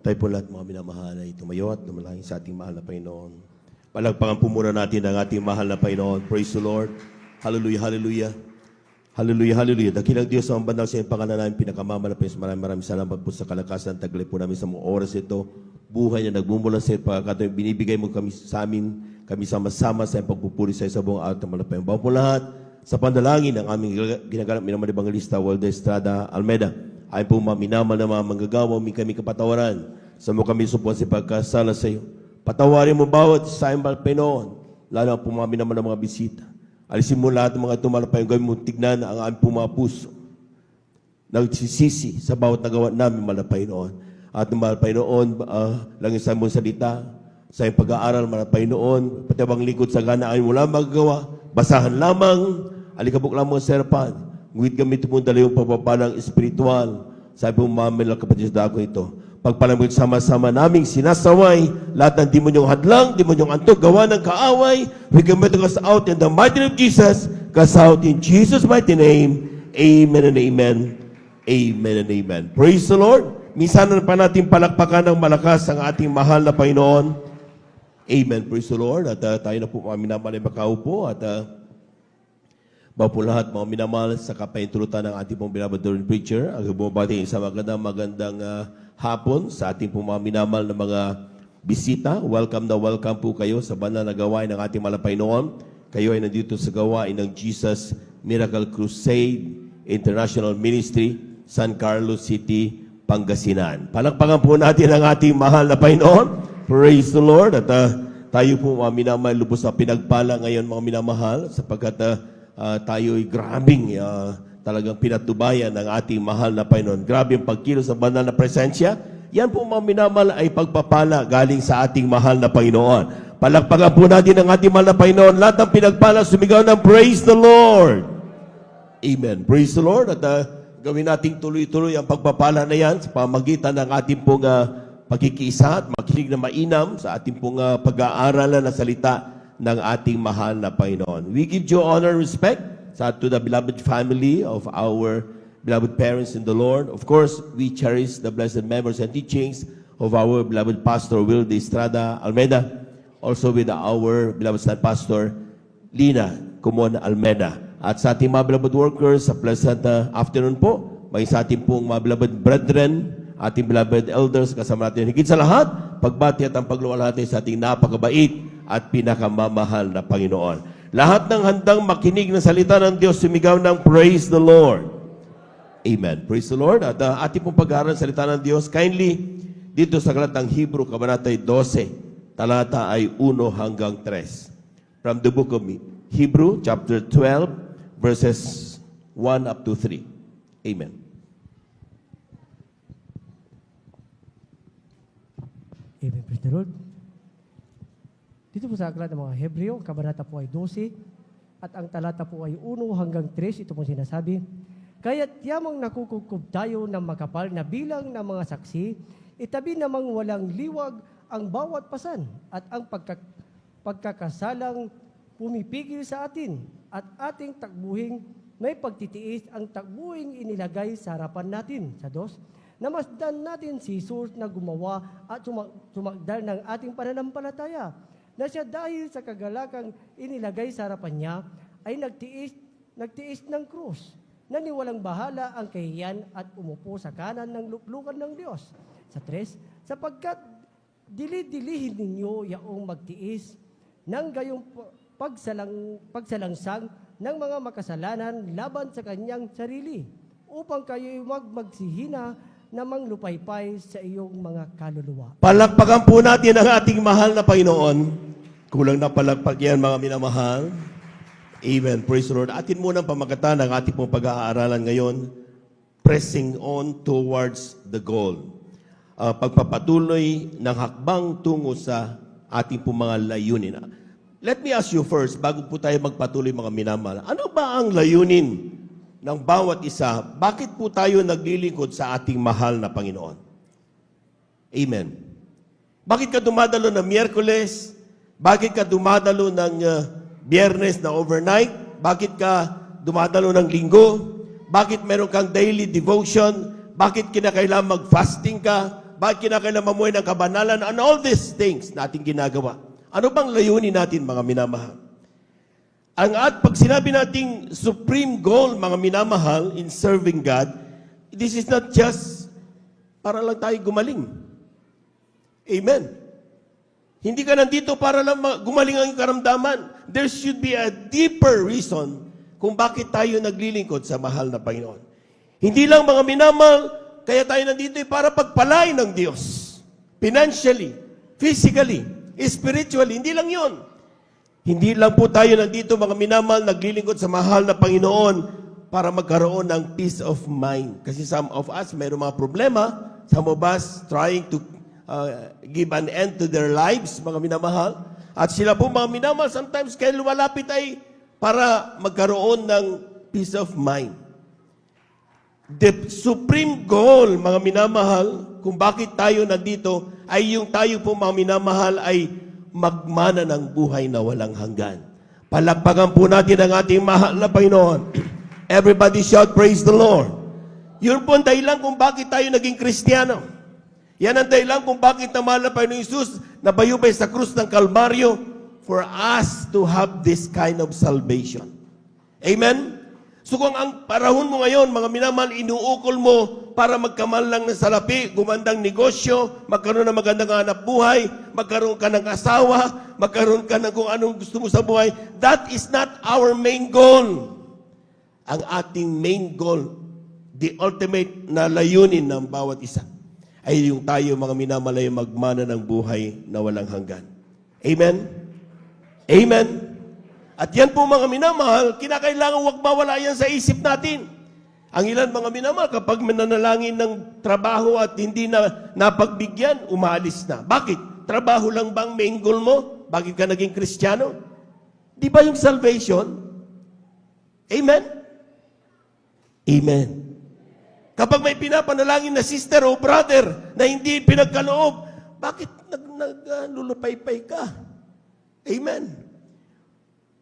Tayo po lahat mga minamahal ay tumayo at lumalangin sa ating mahal na Panginoon. Palagpakan po muna natin ang ating mahal na Panginoon. Praise the Lord. Hallelujah, hallelujah. Hallelujah, hallelujah. Dakilang Diyos ang banal sa iyong pangalan namin, pinakamamalapan sa maraming salamat po sa kalakasan. Taglay po namin sa mga oras ito. Buhay na nagmumula sa iyo, pagkakataon binibigay mo kami sa amin, kami sama-sama sa iyong pagpupuri sa iyo sa buong araw ng malapay. Bawa po lahat sa pandalangin ng aming ginaganap minaman Evangelista Waldo Estrada Almeida. Ay po minamal na mga manggagawa, kami kapatawaran. Sa mo kami supon sa pagkasala sa iyo. Patawarin mo bawat sa iyong Panginoon, lalo po minamal ng mga bisita. Alisin mo lahat ng mga tumalapay, gawin mo tignan ang aming mga puso. Nagsisisi sa bawat nagawa namin, malapay noon. At malapay noon, langin sa mong salita, sa iyong pag-aaral, malapay noon, pati abang likod sa gana ay wala magagawa, basahan lamang, alikabok lamang sa harapan. Ngunit gamit mo dala yung pagpapalang espiritual. Sabi mo, mamil ang kapatid sa dako ito. Pagpalamig sama-sama naming sinasaway, lahat ng demonyong hadlang, demonyong antok, gawa ng kaaway, we commit us out in the mighty name of Jesus, cast out in Jesus' mighty name. Amen and amen. Amen and amen. Praise the Lord. Minsan na pa natin palakpakan ng malakas ang ating mahal na Panginoon. Amen. Praise the Lord. At tayo na po mga minamalay makaupo at bawa po lahat mga minamahal sa kapaintulutan ng ating pong binabador preacher. Ang bumabati sa magandang hapon sa ating pong mga minamahal na mga bisita. Welcome na welcome po kayo sa banal na gawain ng ating malapay noon. Kayo ay nandito sa gawain ng Jesus Miracle Crusade International Ministry, San Carlos City, Pangasinan. Palakpakan po natin ang ating mahal na Panginoon. Praise the Lord. At tayo po mga minamahal, lubos na pinagpala ngayon mga minamahal sapagkat tayo'y grabing talagang pinatubayan ng ating mahal na Panginoon. Grabe ang pagkilos sa banal na presensya. Yan po mga minamahal ay pagpapala galing sa ating mahal na Panginoon. Palakpakan po natin ang ating mahal na Panginoon. Lahat ng pinagpala, sumigaw ng praise the Lord. Amen. Praise the Lord. At gawin nating tuloy-tuloy ang pagpapala na yan sa pamagitan ng ating pong pagkikiisa at makinig na mainam sa ating pong pag-aaralan na salita ng ating mahal na Panginoon. We give you honor and respect to the beloved family of our beloved parents in the Lord. Of course, we cherish the blessed memories and teachings of our beloved Pastor Will de Estrada Almeida, also with our beloved son Pastor Lina Kumon Almeida. At sa ating mga beloved workers, sa pleasant afternoon po, may sa ating pong mga beloved brethren, ating beloved elders, kasama natin higit sa lahat, pagbati at ang pagluwalhati sa ating napakabait at pinakamamahal na Panginoon. Lahat ng handang makinig ng salita ng Diyos, sumigaw ng praise the Lord. Amen. Praise the Lord. At ating pong pag-aaral ng salita ng Diyos, kindly, dito sa aklat ng Hebrew, kabanata 12, talata ay 1 hanggang 3. From the book of Hebrew, chapter 12, verses 1 up to 3. Amen. Amen. Praise the Lord. Dito po sa aklat ng mga Hebreo, kabanata po ay 12, at ang talata po ay 1 hanggang 3, ito po sinasabi, kaya't yamang nakukubkob tayo ng makapal na bilang ng mga saksi, itabi namang walang liwag ang bawat pasan, at ang pagkakasalang pumipigil sa atin, at ating takbuhing may pagtitiis ang takbuhing inilagay sa harapan natin. Sa 2, namasdan natin si Jesus na gumawa at sumagdal ng ating pananampalataya, na siya dahil sa kagalakang inilagay sa harapan niya, ay nagtiis ng krus, na niwalang bahala ang kahiyan at umupo sa kanan ng luklukan ng Diyos. Sa 3, sapagkat dili-dilihin ninyo yaong magtiis ng gayong pagsalangsang ng mga makasalanan laban sa kanyang sarili, upang kayo'y magsihina namang lupaypay sa iyong mga kaluluwa. Palakpakan po natin ang ating mahal na Panginoon. Kulang na palakpak yan, mga minamahal. Amen. Praise the Lord. Atin muna ang pamakatan ng ating pong pag-aaralan ngayon, pressing on towards the goal. Pagpapatuloy ng hakbang tungo sa ating pong mga layunin. Let me ask you first, bago po tayo magpatuloy mga minamahal, ano ba ang layunin ng bawat isa? Bakit po tayo naglilingkod sa ating mahal na Panginoon? Amen. Bakit ka dumadalo ng Miyerkules? Bakit ka dumadalo ng Biyernes na overnight? Bakit ka dumadalo ng Linggo? Bakit meron kang daily devotion? Bakit kinakailangan mag-fasting ka? bakit kinakailangan mamuhay ng kabanalan, and all these things na ating ginagawa. Ano bang layunin natin, mga minamahal? Pag sinabi nating supreme goal, mga minamahal, in serving God, this is not just para lang tayo gumaling. Amen. Hindi ka nandito para lang gumaling ang karamdaman. There should be a deeper reason kung bakit tayo naglilingkod sa mahal na Panginoon. Hindi lang, mga minamahal, kaya tayo nandito para pagpalain ng Diyos. Financially, physically, spiritually, hindi lang yon. Hindi lang po tayo nandito, mga minamahal, naglilingkod sa mahal na Panginoon para magkaroon ng peace of mind. Kasi some of us, mayroong mga problema. Some of us trying to give an end to their lives, mga minamahal. At sila po, mga minamahal, sometimes kaya lumalapit ay para magkaroon ng peace of mind. The supreme goal, mga minamahal, kung bakit tayo nandito, ay yung tayo po, mga minamahal, ay magmana ng buhay na walang hanggan. Palakpakan po natin ang ating mahal na Panginoon. Everybody shout, praise the Lord. Yun po ang dahilan kung bakit tayo naging Kristiyano. Yan ang dahilan kung bakit na mahal na Panginoon Jesus nabayubay sa krus ng Kalbaryo for us to have this kind of salvation. Amen? So kung ang parahon mo ngayon, mga minamahal, inuukol mo para magkamal lang ng salapi, gumandang negosyo, magkaroon ng magandang hanap buhay, magkaroon ka ng asawa, magkaroon ka ng kung anong gusto mo sa buhay, that is not our main goal. Ang ating main goal, the ultimate na layunin ng bawat isa, ay yung tayo, mga minamahal, ay magmana ng buhay na walang hanggan. Amen? Amen? At yan po, mga minamahal, kinakailangan huwag mawala yan sa isip natin. Ang ilan, mga minamahal, kapag mananalangin ng trabaho at hindi na napagbigyan, umaalis na. Bakit? Trabaho lang bang main goal mo? Bakit ka naging Kristiyano? Di ba yung salvation? Amen? Amen. Kapag may pinapanalangin na sister o brother na hindi pinagkaloob, bakit naglulupay-pay ka? Amen.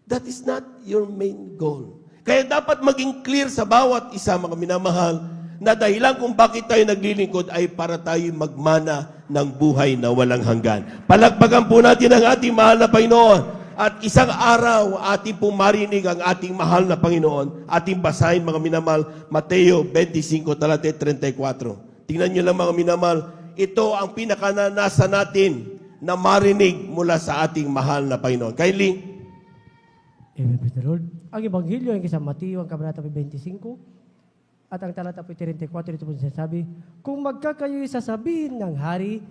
That is not your main goal. Kaya dapat maging clear sa bawat isa, mga minamahal, na dahilan kung bakit tayo naglilingkod ay para tayo magmana ng buhay na walang hanggan. Palakpakan po natin ang ating mahal na Panginoon. At isang araw, ating pong marinig ang ating mahal na Panginoon. Ating basahin, mga minamahal, Mateo 25, talata 34. Tingnan nyo lang, mga minamahal, ito ang pinakananasa natin na marinig mula sa ating mahal na Panginoon. Kylie? Amen, praise the Lord. Ang Ebanghelyo ay kay San Mateo, ang kabanata 25, at ang talata 34, ito po sinasabi, kung magkakayo'y sasabihin ng hari,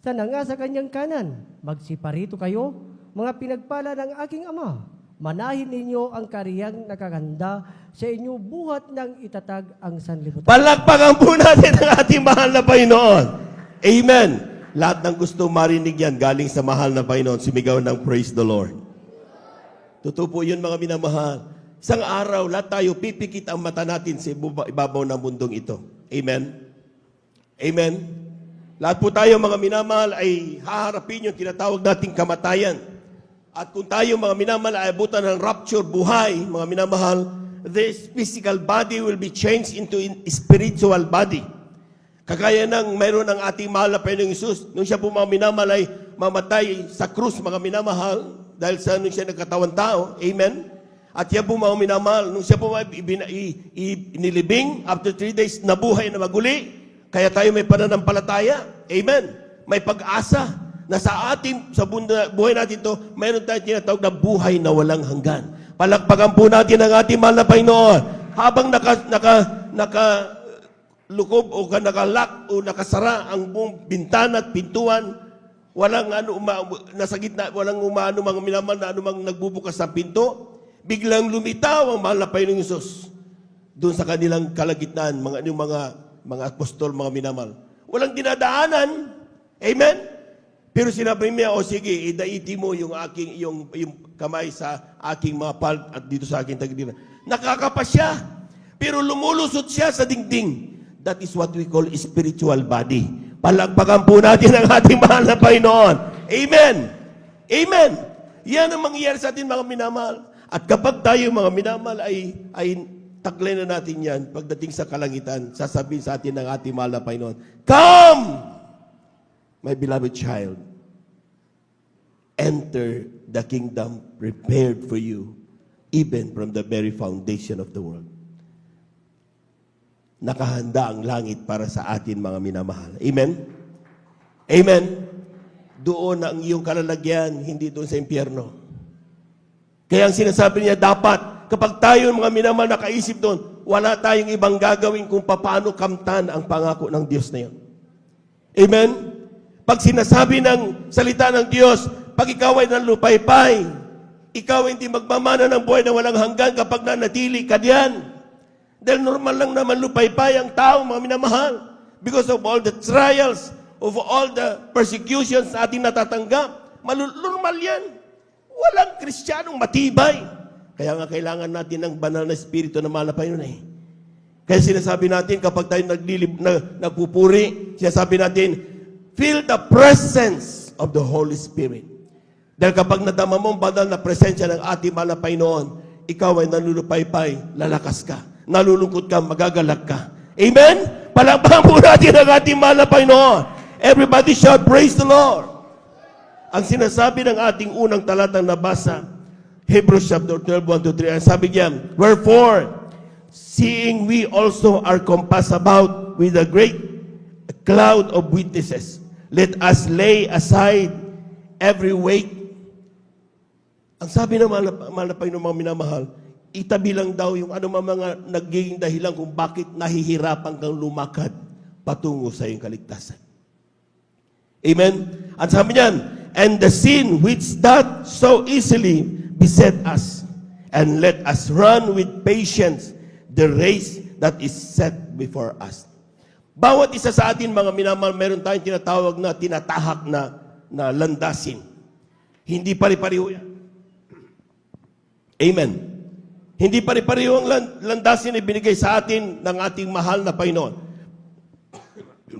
sana nga sa kanyang kanan, magsiparito kayo, mga pinagpala ng aking ama, manahin ninyo ang kariyang nakaganda sa inyo buhat ng itatag ang sanlibutan. Palakpakan po natin ang ating mahal na Panginoon. Amen. Lahat ng gusto marinig yan galing sa mahal na Panginoon, sumigaw ng praise the Lord. Totoo po yun, mga minamahal. Isang araw, lahat tayo pipikit ang mata natin sa ibabaw ng mundong ito. Amen? Amen? Lahat po tayo, mga minamahal, ay haharapin yung tinatawag nating kamatayan. At kung tayo, mga minamahal, ay abutan ng rapture, buhay, mga minamahal, this physical body will be changed into a spiritual body. Kagaya ng mayroon ng ating mahal na Panginoong Hesus, nung siya po, mga minamahal, ay mamatay sa krus, mga minamahal, dahil sa nung siya nagkatawang tao. Amen? At yan po, mga minamahal, nung siya po inilibing, after 3 days, nabuhay na maguli. Kaya tayo may pananampalataya. Amen? May pag-asa na sa buhay natin to, mayroon tayong tinatawag na buhay na walang hanggan. Palakpakan po natin ang ating mahal na Panginoon. Habang nakalukob o nakalak o nakasara ang buong bintana at pintuan, walang nasa gitna, walang mga minamahal na anumang nagbubukas ng pinto. Biglang lumitaw ang mahal na Panginoong Hesus doon sa kanilang kalagitnaan, mga apostol, mga minamahal. Walang dinadaanan. Amen? Pero sinabi niya, o sige, idaiti mo yung kamay sa aking mga palp at dito sa aking tagiliran. Nakakapa siya. Pero lumulusot siya sa dingding. That is what we call spiritual body. Palakpakan po natin ang ating mahal na Panginoon. Amen. Amen. Yan ang mangyayari sa atin, mga minamahal. At kapag tayo, mga minamahal, ay taglay na natin yan, pagdating sa kalangitan, sasabihin sa atin ng ating mahal na Panginoon, come! my beloved child, enter the kingdom prepared for you, even from the very foundation of the world. Nakahanda ang langit para sa atin, mga minamahal. Amen? Amen? Doon ang iyong kalalagyan, hindi doon sa impyerno. Kaya ang sinasabi niya, dapat, kapag tayo mga minamahal nakaisip doon, wala tayong ibang gagawin kung paano kamtan ang pangako ng Diyos na yun. Amen? Pag sinasabi ng salita ng Diyos, pag ikaw ay nalupaypay, ikaw ay hindi magmamana ng buhay na walang hanggan kapag nanatili ka diyan. Dahil normal lang naman lupaypay ang tao, mga minamahal. Because of all the trials, of all the persecutions na ating natatanggap, normal yan. Walang Kristiyanong matibay. Kaya nga kailangan natin ng banal na espiritu na malapay nun eh. Kaya sinasabi natin, kapag tayo nagpupuri, sinasabi natin, feel the presence of the Holy Spirit. Dahil kapag nadama mo ang banal na presensya ng ating mahal na Panginoon, ikaw ay nalulupaypay, lalakas ka. Nalulungkot ka, magagalak ka. Amen? Palakpakan po natin ang ating mahal na Panginoon. Everybody shout, praise the Lord. Ang sinasabi ng ating unang talatang nabasa, Hebrews chapter 12, 1-3, ang sabi niya, wherefore, seeing we also are compassed about with a great cloud of witnesses, let us lay aside every weight. Ang sabi ng mahal na Panginoon, mga minamahal, itabi lang daw yung mga nagiging dahilan kung bakit nahihirapan kang lumakad patungo sa iyong kaligtasan. Amen? At sabi niyan, and the sin which doth so easily beset us, and let us run with patience the race that is set before us. Bawat isa sa atin, mga minamahal, meron tayong tinatawag na tinatahak na landasin. Hindi pari-pariho yan. Amen. Hindi pari-pariho ang landasin na binigay sa atin ng ating mahal na Panginoon.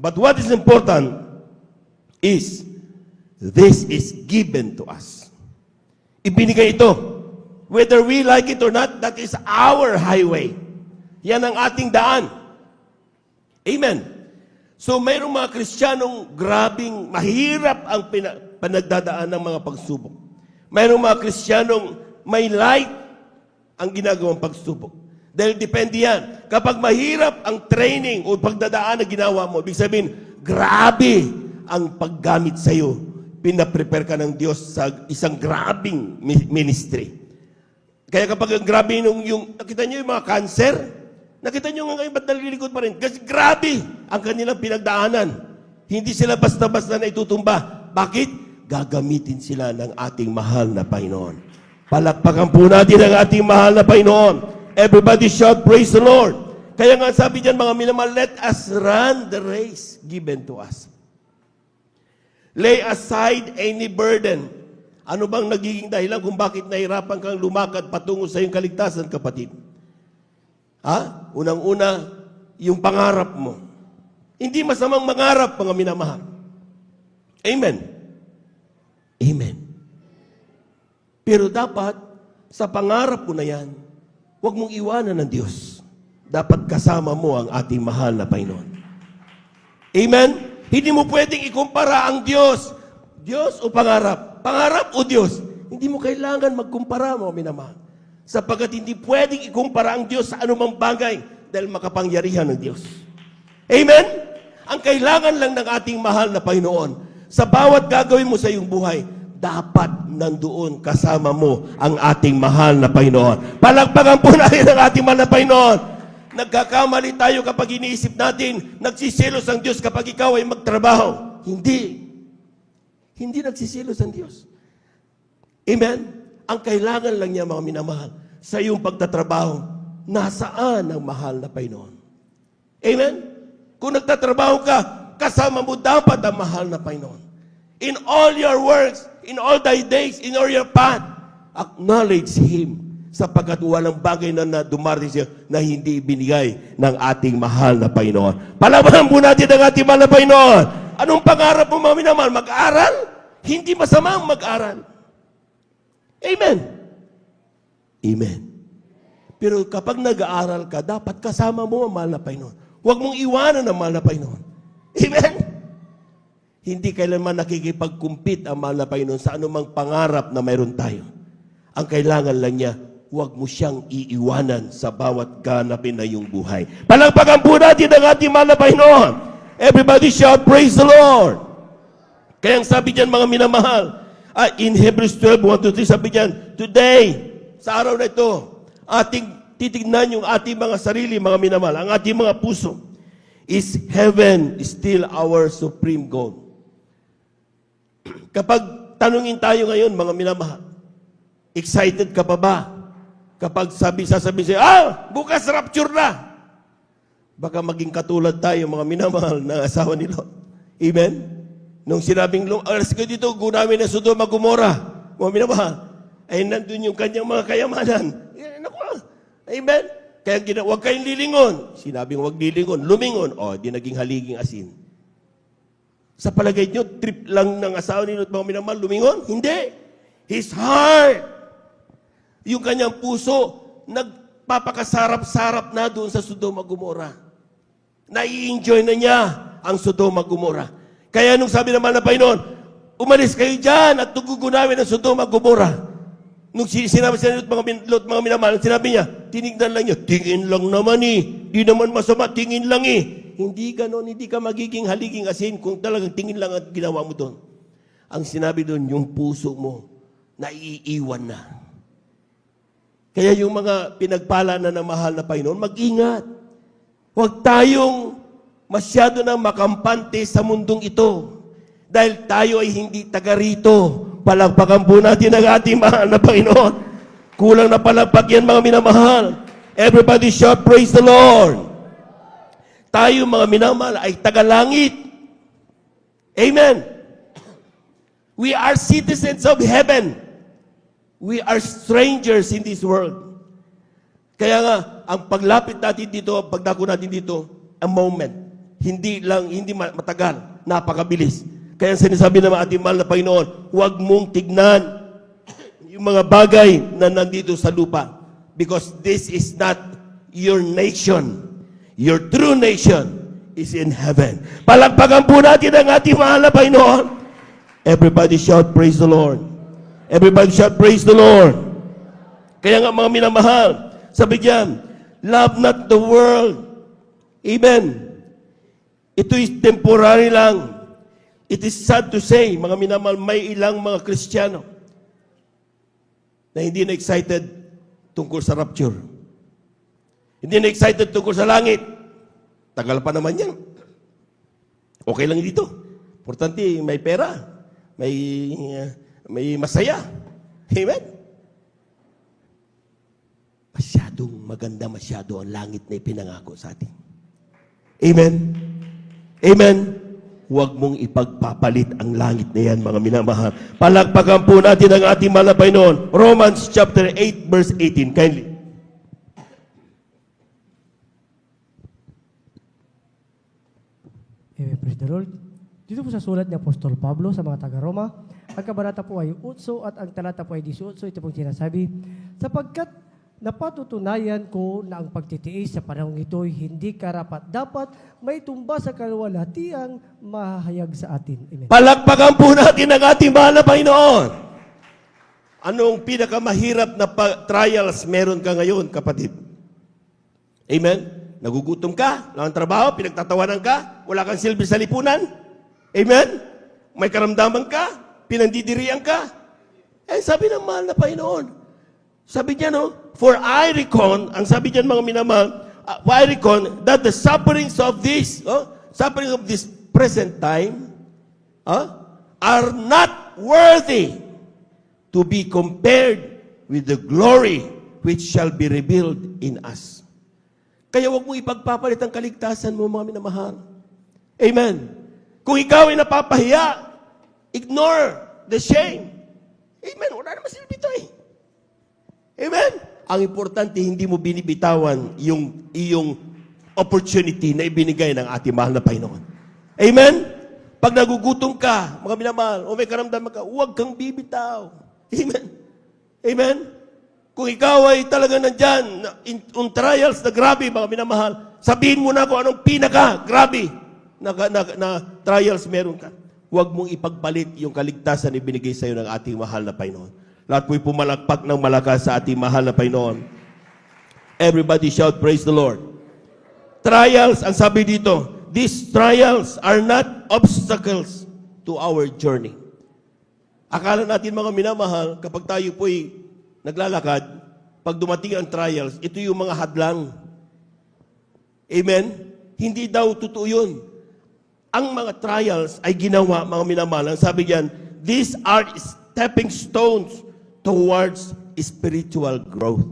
But what is important is, this is given to us. Ibinigay ito. Whether we like it or not, that is our highway. Yan ang ating daan. Amen. So mayroong mga Kristiyanong grabing mahirap ang panagdadaan ng mga pagsubok. Mayroong mga Kristiyanong may light ang ginagawang pagsubok. Dahil depende yan. Kapag mahirap ang training o pagdadaan na ginawa mo, ibig sabihin, grabe ang paggamit sa iyo. Pinaprepare ka ng Diyos sa isang grabing ministry. Kaya kapag grabe nakita niyo yung mga cancer, nakita niyo nga ngayon, ba't nalilikod pa rin? Kasi grabe ang kanilang pinagdaanan. Hindi sila basta-basta na itutumba. Bakit? Gagamitin sila ng ating mahal na Panginoon. Palakpakan po natin ang ating mahal na Panginoon. Everybody shout, praise the Lord. Kaya nga sabi diyan, mga minamahal, let us run the race given to us. Lay aside any burden. Ano bang nagiging dahilan kung bakit nahirapan kang lumakad patungo sa iyong kaligtasan, kapatid? Unang-una, yung pangarap mo. Hindi masamang mangarap, mga minamahal. Amen. Amen. Pero dapat, sa pangarap mo na yan, huwag mong iwanan ng Diyos. Dapat kasama mo ang ating mahal na Panginoon. Amen? Hindi mo pwedeng ikumpara ang Diyos. Diyos o pangarap? Pangarap o Diyos? Hindi mo kailangan magkumpara, mga minamahal. Sapagkat hindi pwedeng ikumpara ang Diyos sa anumang bagay dahil makapangyarihan ng Diyos. Amen? Ang kailangan lang ng ating mahal na Panginoon, sa bawat gagawin mo sa iyong buhay, dapat nandoon kasama mo ang ating mahal na Panginoon. Palakpakan po natin ang ating mahal na Panginoon. Nagkakamali tayo kapag iniisip natin, nagsisilos ang Diyos kapag ikaw ay magtrabaho. Hindi. Hindi nagsisilos ang Diyos. Amen? Ang kailangan lang niya, mga minamahal, sa iyong pagtatrabaho, nasaan ang mahal na Panginoon? Amen? Kung nagtatrabaho ka, kasama mo dapat ang mahal na Panginoon. In all your works, in all thy days, in all your path, acknowledge Him, sapagkat walang bagay na dumarating siya na hindi binigay ng ating mahal na Panginoon. Palabanan po natin ang ating mahal na Panginoon. Anong pangarap mo, mga minamahal? Mag-aral? Hindi masamang mag-aral. Amen. Amen. Pero kapag nag-aaral ka, dapat kasama mo ang mahal na Panginoon. Huwag mong iwanan ang mahal na Panginoon. Amen. hindi kailanman nakikipag-compete ang mahal na Panginoon sa anumang pangarap na mayroon tayo. Ang kailangan lang niya, huwag mo siyang iiwanan sa bawat ganapin na iyong buhay. Palakpakan po natin ang ating mahal na Panginoon. Everybody shout, praise the Lord. Kaya ang sabi diyan, mga minamahal, in Hebrews 12, 1-3, sabi diyan, today, sa araw na ito, ating titignan yung ating mga sarili, mga minamahal, ang ating mga puso. Is heaven still our supreme goal? Kapag tanungin tayo ngayon, mga minamahal, excited ka pa ba? Kapag sasabihin sa'yo, bukas rapture na. Baka maging katulad tayo, mga minamahal, ng asawa ni Lot. Amen? Nung sinabing, alas ka dito, gunawin na Sodoma Gomora. Mga minamahal, ay nandun yung kanyang mga kayamanan. Naku, amen? Kaya huwag kayong lilingon. Sinabing huwag lilingon, lumingon. Di naging haliging asin. Sa palagay nyo, trip lang ng asawa ni Lot, mga minamahal, lumingon? Hindi. His heart, yung kanyang puso, nagpapakasarap-sarap na doon sa Sodoma Gomora. Nai-enjoy na niya ang Sodoma Gomora. Kaya nung sabi naman ng Panginoon, umalis kayo dyan at tugugunawin ang Sodoma Gomora. Nung sinabi sa Lot, mga minamahal, sinabi niya, tinignan lang niya, tingin lang naman di naman masama, tingin lang Hindi ganon, hindi ka magiging haliging asin kung talagang tingin lang at ginawa mo doon. Ang sinabi doon, yung puso mo, naiiwan na. Kaya yung mga pinagpala na ng mahal na Panginoon, mag-ingat. Huwag tayong masyado na makampante sa mundong ito. Dahil tayo ay hindi taga rito. Palagpakan po natin ang ating mahal na Panginoon. Kulang na palagpak yan, mga minamahal. Everybody shout, praise the Lord. Tayo, mga minamahal, ay taga-langit. Amen. We are citizens of heaven. We are strangers in this world. Kaya nga, ang paglapit natin dito, ang pagdako natin dito, a moment. Hindi matagal, napakabilis. Kaya sinasabi ng ating mahal na Panginoon, huwag mong tignan yung mga bagay na nandito sa lupa. Because this is not your nation. Your true nation is in heaven. Palagpakan po natin ang ating mahal na Panginoon. Everybody shout, praise the Lord. Everybody shout, praise the Lord. Kaya nga, mga minamahal, sabi diyan, love not the world. Amen. Ito is temporary lang. It is sad to say, mga minamahal, may ilang mga Kristiyano na hindi na excited tungkol sa rapture. Hindi na excited tungkol sa langit. Tagal pa naman yan. Okay lang dito. Importante, may pera. May masaya. Amen? Masyadong maganda, masyado ang langit na ipinangako sa atin. Amen? Amen? Huwag mong ipagpapalit ang langit na yan, mga minamahal. Palagpakan po natin ang ating mahal na Panginoon. Romans chapter 8, verse 18. Kindly. Amen, praise the Lord. Dito po sa sulat ni Apostol Pablo sa mga taga-Roma, ang kabanata po ay 8 at ang talata po ay 18. Ito pong sinasabi, sapagkat napatutunayan ko na ang pagtitiis sa panahong ito'y hindi karapat-dapat may tumba sa kaluwalhatiang mahayag sa atin. Amen. Palakpakan po natin ang ating mahal na Panginoon. Anong pinakamahirap na trials meron ka ngayon, kapatid? Amen? Nagugutom ka, wala kang trabaho, pinagtatawanan ka, wala kang silbi sa lipunan. Amen? May karamdaman ka, pinandidirian ka. Sabi ng mahal na Panginoon, sabi niya, for I reckon, ang sabi niyan mga minamahal, I reckon that the sufferings of this present time, are not worthy to be compared with the glory which shall be revealed in us. Kaya huwag mo ipagpapalit ang kaligtasan mo, mga minamahal. Amen. Kung ikaw ay napapahiya, ignore the shame. Amen. Wala naman silbi ito Amen. Ang importante, hindi mo binibitawan yung iyong opportunity na ibinigay ng ating mahal na Panginoon. Amen. Pag nagugutom ka, mga minamahal, o may karamdaman ka, huwag kang bibitaw. Amen. Amen. Kung ikaw ay talaga nandyan, on trials na grabe, mga minamahal, sabihin mo na kung anong pinaka-grabe na trials meron ka. huwag mong ipagpalit yung kaligtasan na ibinigay sa iyo ng ating mahal na Panginoon. Lahat po'y pumalakpak ng malakas sa ating mahal na Panginoon. Everybody shout, praise the Lord. Trials, ang sabi dito, these trials are not obstacles to our journey. Akala natin mga minamahal, kapag tayo po'y naglalakad, pag dumating ang trials, ito yung mga hadlang. Amen? Hindi daw totoo yun. Ang mga trials ay ginawa, mga minamahal. Ang sabi diyan, these are stepping stones towards spiritual growth.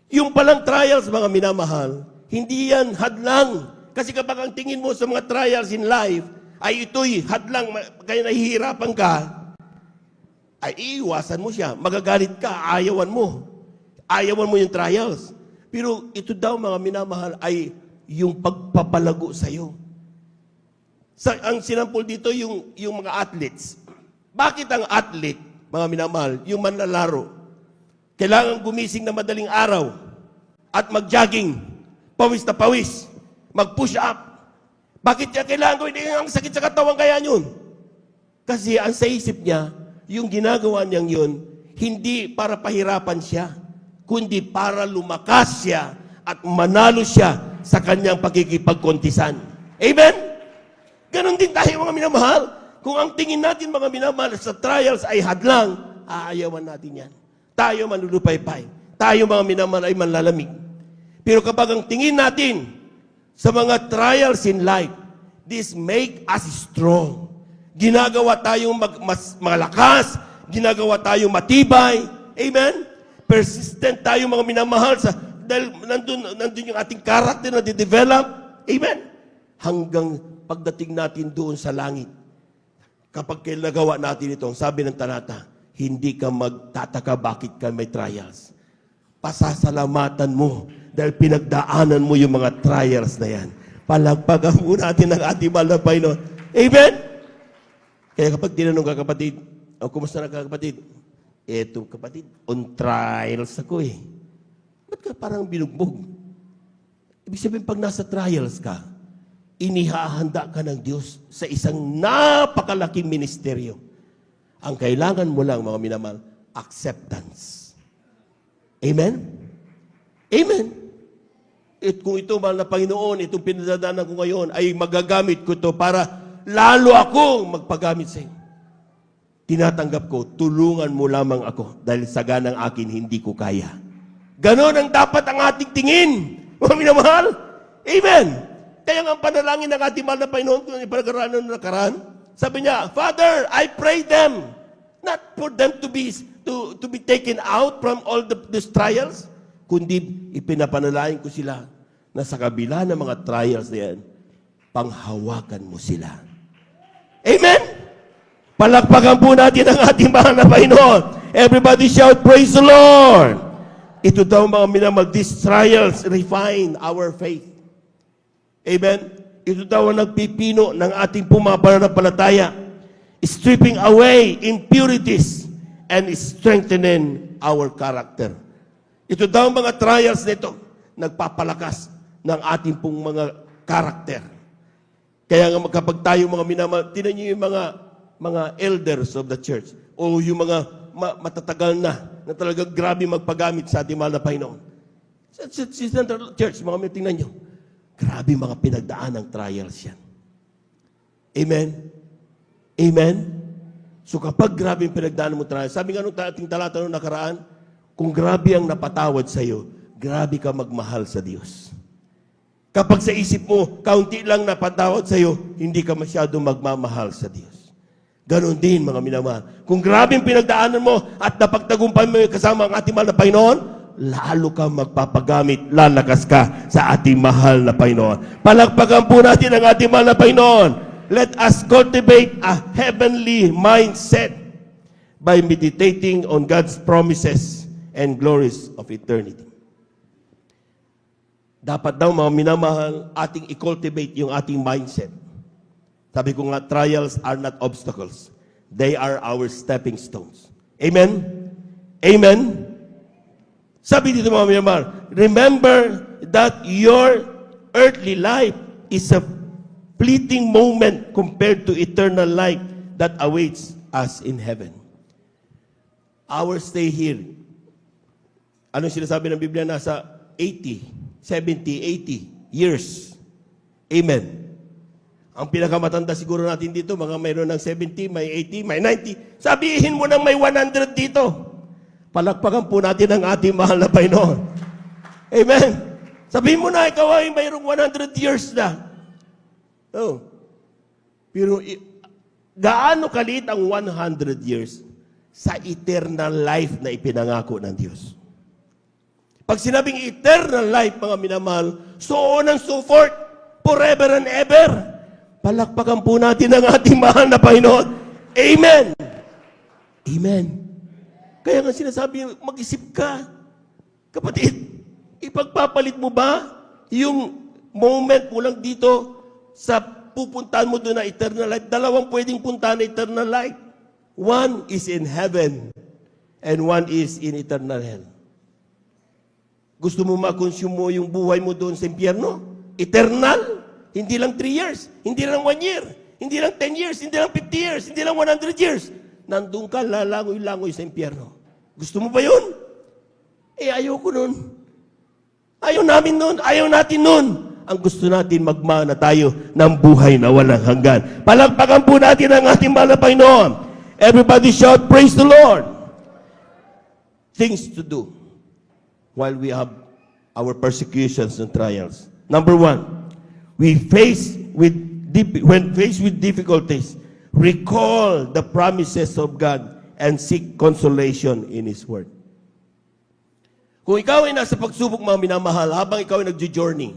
Yung palang trials, mga minamahal, hindi yan hadlang. Kasi kapag ang tingin mo sa mga trials in life, ay ito'y hadlang, kaya nahihirapan ka, ay iiwasan mo siya. Magagalit ka, ayawan mo. Ayawan mo yung trials. Pero ito daw, mga minamahal, ay yung pagpapalago sa'yo. Ang sinampol dito, yung mga athletes. Bakit ang athlete, mga minamahal, yung manlalaro, kailangan gumising na madaling araw at mag-jogging, pawis na pawis, mag-push up. Bakit niya kailangan gawin? Ang sakit sa katawan kaya yun. Kasi ang sa isip niya, yung ginagawa niyang yun, hindi para pahirapan siya, kundi para lumakas siya at manalo siya sa kanyang pagkikipagkontisan. Amen? Ganon din tayo, mga minamahal. Kung ang tingin natin, mga minamahal, sa trials ay hadlang, aayawan natin yan. Tayo manlulupaypay. Tayo, mga minamahal, ay manlalamig. Pero kapag ang tingin natin sa mga trials in life, this make us strong. Ginagawa tayong mas malakas, ginagawa tayong matibay. Amen? Persistent tayo, mga minamahal, dahil nandun yung ating character na di-develop. Amen? Hanggang pagdating natin doon sa langit. Kapag nagawa natin ito, sabi ng talata, hindi ka magtataka bakit ka may trials. Pasasalamatan mo dahil pinagdaanan mo yung mga trials na yan. Palagpagan mo natin ang ating mahal na Panginoon. Amen? Kaya kapag tinanong ka, kapatid, kumusta na ka, kapatid? Eto, kapatid, on trials ako eh. Ba't ka parang binugbog? Ibig sabihin, pag nasa trials ka, inihahanda ka ng Diyos sa isang napakalaking ministeryo. Ang kailangan mo lang, mga minamahal, acceptance. Amen? Amen? At kung ito, mahal na Panginoon, itong pinadadaanan ko ngayon, ay magagamit ko ito para lalo akong magpagamit sa iyo. Tinatanggap ko, tulungan mo lamang ako dahil sa ganang akin hindi ko kaya. Ganon ang dapat ang ating tingin. Mga minamahal? Amen? Kaya nga ang panalangin ng ating mahal na Panginoon, kung ipanagaraan ng nakaraan, sabi niya, Father, I pray them, not for them to be taken out from all these trials, kundi ipinapanalangin ko sila na sa kabila ng mga trials na yan, panghawakan mo sila. Amen? Palakpakan po natin ang ating mahal na Panginoon. Everybody shout, praise the Lord! Ito daw, mga minamahal, these trials refine our faith. Amen? Ito daw ang nagpipino ng ating pananampalataya, stripping away impurities and strengthening our character. Ito daw ang mga trials nito, nagpapalakas ng ating pong mga character. Kaya nga kapag tayo mga minamahal, tinan niyo yung mga elders of the church o yung mga matatagal na talagang grabe magpagamit sa ating mahal na Panginoon. Sa Central Church, mga tingnan niyo, grabe mga pinagdaan ng trials yan. Amen? Amen? So kapag grabe yung pinagdaan mo trials, sabi nga nung ating talata nung nakaraan, kung grabe ang napatawad sa iyo, grabe ka magmahal sa Diyos. Kapag sa isip mo, kaunti lang napatawad sa iyo, hindi ka masyado magmamahal sa Diyos. Ganon din, mga minamahal. Kung grabe yung pinagdaanan mo at napagtagumpay mo kasama ang ating mahal na Panginoon, lalo ka magpapagamit, lalakas ka sa ating mahal na Panginoon. Palakpakan po natin ang ating mahal na Panginoon. Let us cultivate a heavenly mindset by meditating on God's promises and glories of eternity. Dapat daw, mga minamahal, ating i-cultivate yung ating mindset. Sabi ko nga, trials are not obstacles. They are our stepping stones. Amen? Amen? Sabi dito, mga minamahal, remember that your earthly life is a fleeting moment compared to eternal life that awaits us in heaven. Our stay here, anong sinasabi ng Biblia? Nasa 80, 70, 80 years. Amen. Ang pinakamatanda siguro natin dito, mga mayroon ng 70, may 80, may 90. Sabihin mo nang may 100 dito. Palakpakan po natin ang ating mahal na Panginoon. Amen. Sabihin mo na, ikaw ay mayroong 100 years na. Oh. Pero gaano kalit ang 100 years sa eternal life na ipinangako ng Diyos? Pag sinabing eternal life, mga minamahal, so on and so forth, forever and ever. Palakpakan po natin ang ating mahal na Panginoon. Amen. Amen. Kaya nga sinasabi, mag-isip ka. Kapatid, ipagpapalit mo ba yung moment mo lang dito sa pupuntahan mo doon na eternal life? Dalawang pwedeng puntahan na eternal life. One is in heaven and one is in eternal hell. Gusto mo ma-consume mo yung buhay mo doon sa impyerno? Eternal? Hindi lang 3 years, hindi lang 1 year, hindi lang 10 years, hindi lang 50 years, hindi lang 100 years. Nandun ka, lalangoy-langoy sa impyerno. Gusto mo ba yun? Ayoko nun. Ayaw namin nun, ayaw natin nun. Ang gusto natin, magmana tayo ng buhay na walang hanggan. Palagpakan po natin ang ating mahal na Panginoon. Everybody shout, praise the Lord. Things to do while we have our persecutions and trials. Number 1, when faced with difficulties, recall the promises of God and seek consolation in His Word. Kung ikaw ay nasa pagsubok, mga minamahal, habang ikaw ay nagjo-journey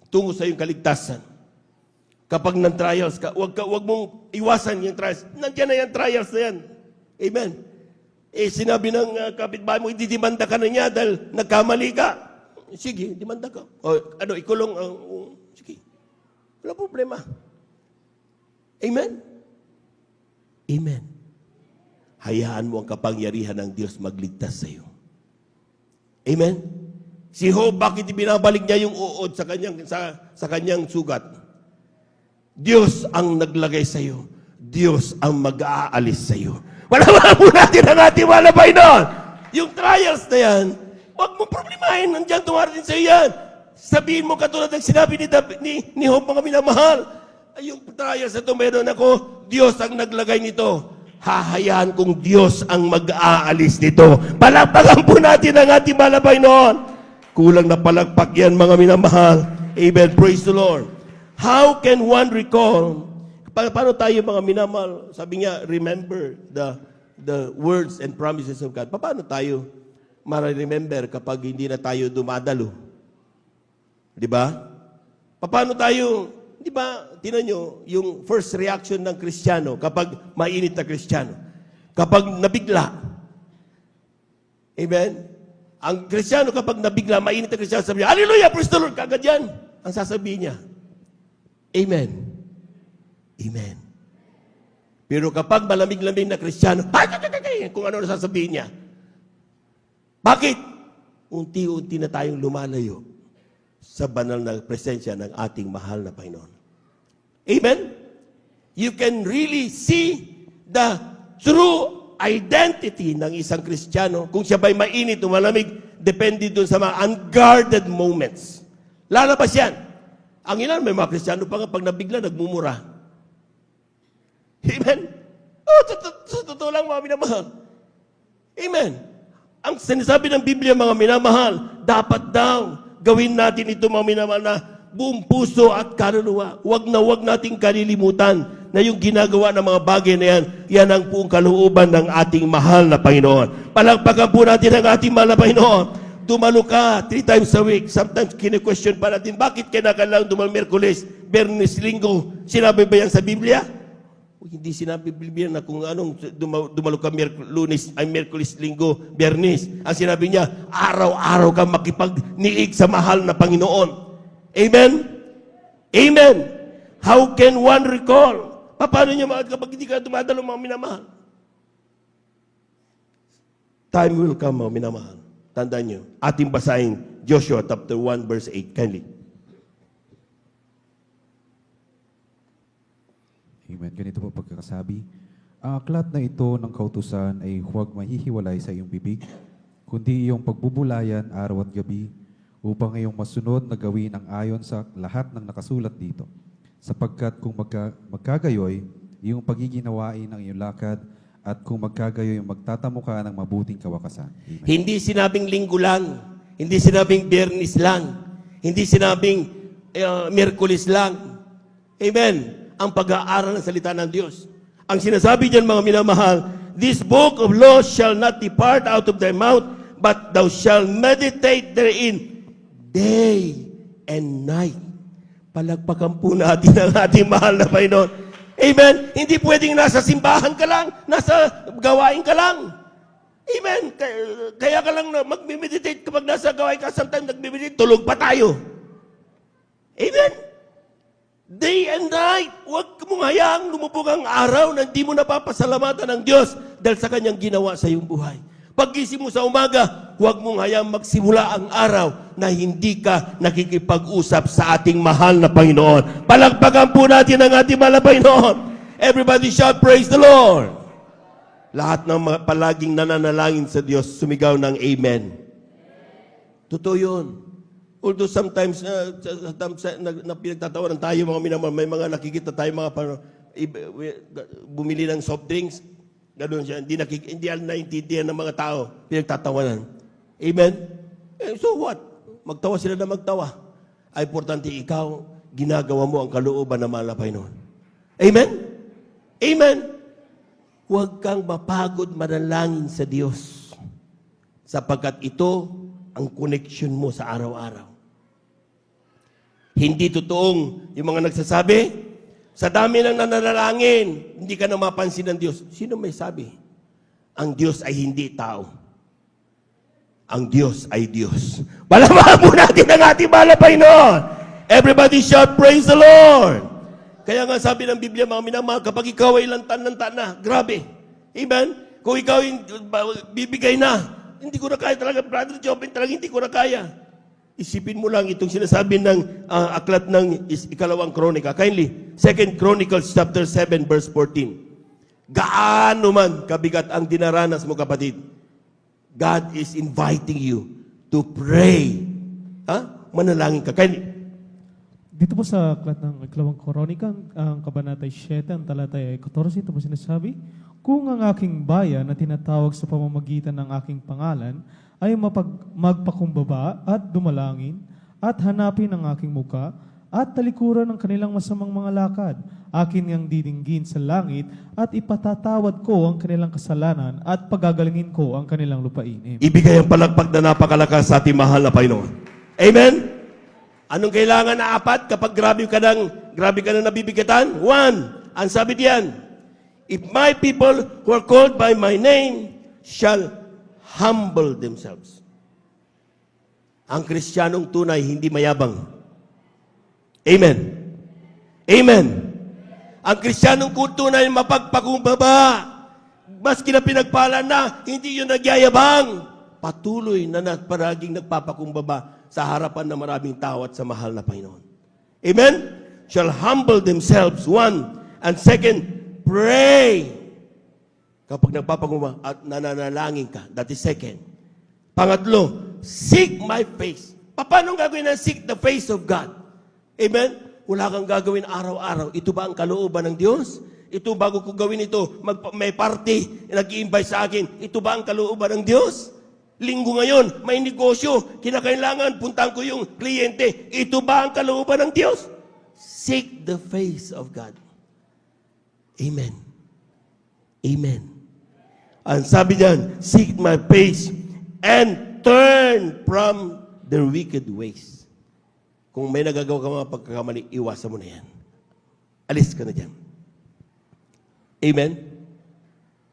tungo sa iyong kaligtasan, kapag ng-trials ka, wag mong iwasan yung trials. Nandiyan na yung trials na yan. Amen. Sinabi ng kapitbahay mo, ididimanda ka na niya dahil nagkamali ka. Sige, dimanda ka. O, ikulong. Sige. Wala problema. Amen? Amen. Hayaan mo ang kapangyarihan ng Diyos magligtas sa iyo. Amen? Si Job, bakit ibinabalik niya yung uod sa kanyang sugat? Diyos ang naglagay sa iyo. Diyos ang mag-aalis sa iyo. Wala po natin ang ating wala pa noon. Yung trials na yan, huwag mong problemahin. Nandiyan tumarating sa iyo yan. Sabihin mo katulad ng sinabi ni Job, mga minamahal, yung trials na ito, meron ako, Diyos ang naglagay nito. Hahayaan kong Diyos ang mag-aalis nito. Palakpakan po natin ang ating malabay noon. Kulang na palakpak yan, mga minamahal. Amen. Praise the Lord. How can one recall? Paano tayo, mga minamahal? Sabi niya, remember the words and promises of God. Paano tayo ma-remember kapag hindi na tayo dumadalo? Di ba? Paano tayo, di ba, tinan nyo, yung first reaction ng Kristiyano kapag mainit na Kristiyano. Kapag nabigla. Amen? Ang Kristiyano kapag nabigla, mainit na Kristiyano, sabi niya, Hallelujah, praise the Lord, kagad yan. Ang sasabihin niya. Amen. Amen. Pero kapag malamig-lamig na Kristiyano, kung ano na sasabihin niya. Bakit? Unti-unti na tayong lumalayo sa banal na presensya ng ating mahal na Panginoon. Amen? You can really see the true identity ng isang Kristiyano kung siya ba'y mainit o malamig, depende dun sa mga unguarded moments. Lalabas yan. Ang ilan, may mga Kristiyano pa nga pag nabigla, nagmumura. Amen? Totoo lang, mga minamahal. Amen. Ang sinasabi ng Biblia, mga minamahal, dapat daw gawin natin ito, mga minamahal, na buong puso at kaluluwa. Huwag nating kalilimutan na yung ginagawa ng mga bagay na yan, yan ang buong kalooban ng ating mahal na Panginoon. Palagpagan po natin ang ating mahal na Panginoon. Dumalo ka 3 times a week. Sometimes kine-question pa natin, bakit kailangan dumalo Miyerkules, Biyernes, Linggo? Sinabi ba yan sa Biblia? Hindi sinabi Biblia na kung anong dumalo ka Miyerkules, Linggo, Biyernes. Ang sinabi niya, araw-araw ka makipagniig sa mahal na Panginoon. Amen? Amen. How can one recall? Paano niya kapag hindi ka dumadalo, mga minamahal? Time will come, mga minamahal. Tandaan niyo. Ating basahin Joshua chapter 1 verse 8. Kindly. Amen. Ganito po pagkakasabi. Ang aklat na ito ng kautusan ay huwag mahihiwalay sa iyong bibig, kundi iyong pagbubulayan araw at gabi, upang iyong masunod na gawin ang ayon sa lahat ng nakasulat dito. Sapagkat kung magkagayoy, iyong pagiginawain ang iyong lakad, at kung magkagayoy, magtatamo ka ng mabuting kawakasan. Amen. Hindi sinabing linggo lang, hindi sinabing biyernes lang, hindi sinabing Miyerkules lang. Amen. Ang pag-aaral ng salita ng Diyos. Ang sinasabi diyan, mga minamahal, this book of law shall not depart out of thy mouth, but thou shalt meditate therein day and night. Palagpakan po natin ang ating mahal na Panginoon. Amen. Hindi pwedeng nasa simbahan ka lang, nasa gawain ka lang. Amen. Kaya ka lang mag-meditate kapag nasa gawain ka, sometimes nag-meditate, tulog pa tayo. Amen. Day and night, huwag mong hayaang lumubog ang araw na hindi mo napapasalamatan ng Diyos dahil sa Kanyang ginawa sa iyong buhay. Paggising mo sa umaga, huwag mong hayaang magsimula ang araw na hindi ka nakikipag-usap sa ating mahal na Panginoon. Palagpagan po natin ang ating mahal na Panginoon. Everybody shout, praise the Lord. Lahat ng mga palaging nananalangin sa Diyos, sumigaw ng amen. Totoo yun. Although sometimes na pinagtatawanan tayo, mga minamahal, may mga nakikita tayo, mga bumili ng soft drinks, gano'n siya, hindi naintindihan ng mga tao, pinagtatawanan. Amen? So what? Magtawa sila na magtawa. Ay, importante ikaw, ginagawa mo ang kalooban ng mahal na Panginoon. Amen? Amen? Huwag kang mapagod manalangin sa Diyos, sapagkat ito ang connection mo sa araw-araw. Hindi totoong yung mga nagsasabi, sa dami ng nananalangin, hindi ka na mapansin ng Diyos. Sino may sabi? Ang Diyos ay hindi tao. Ang Diyos ay Diyos. Palamahan po natin ang ating mahal na Panginoon. Everybody shout, praise the Lord. Kaya nga sabi ng Biblia, mga minamahal, kapag ikaw ay lantan na, grabe. Amen? Kung ikaw ay bibigay na, hindi ko na kaya talaga, Brother Jobin, talaga hindi ko na kaya. Isipin mo lang itong sinasabi ng aklat ng ikalawang kronika. Kindly, 2 Chronicles chapter 7 verse 14. Gaano man kabigat ang dinaranas mo, kapatid, God is inviting you to pray. Manalangin ka. Kindly. Dito po sa aklat ng ikalawang kronika, ang kabanatay 7, ang talatay 14, ito po sinasabi, kung ang aking bayan na tinatawag sa pamamagitan ng aking pangalan ay magpakumbaba at dumalangin at hanapin ang aking muka at talikuran ng kanilang masamang mga lakad, akin niyang didinggin sa langit at ipatatawad ko ang kanilang kasalanan at pagagalingin ko ang kanilang lupain. Amen. Ibigay ang palagpag na napakalakas sa ating mahal na Panginoon. Amen? Anong kailangan na apat kapag grabe ka nang nabibigatan? 1, ang sabi diyan, if my people who are called by my name shall humble themselves. Ang Kristiyanong tunay, hindi mayabang. Amen. Amen. Ang Kristiyanong tunay, mapagpakumbaba. Maski na pinagpala na, hindi yun nagyayabang. Patuloy na paraging nagpapakumbaba sa harapan ng maraming tao at sa mahal na Panginoon. Amen? Shall humble themselves, 1. And 2, pray. Kapag nagpapakumbaba at nananalangin ka, that is 2. Pangatlo, seek my face. Paano gagawin na seek the face of God? Amen? Wala kang gagawin araw-araw. Ito ba ang kalooban ng Diyos? Ito, bago ko gawin ito, may party, nag-i-invite sa akin. Ito ba ang kalooban ng Diyos? Linggo ngayon, may negosyo, kinakailangan, puntahan ko yung kliyente. Ito ba ang kalooban ng Diyos? Seek the face of God. Amen. Amen. Ang sabi diyan, seek my face and turn from their wicked ways. Kung may nagagawa ka mga pagkakamali, iwasan mo na yan. Alis ka na dyan. Amen?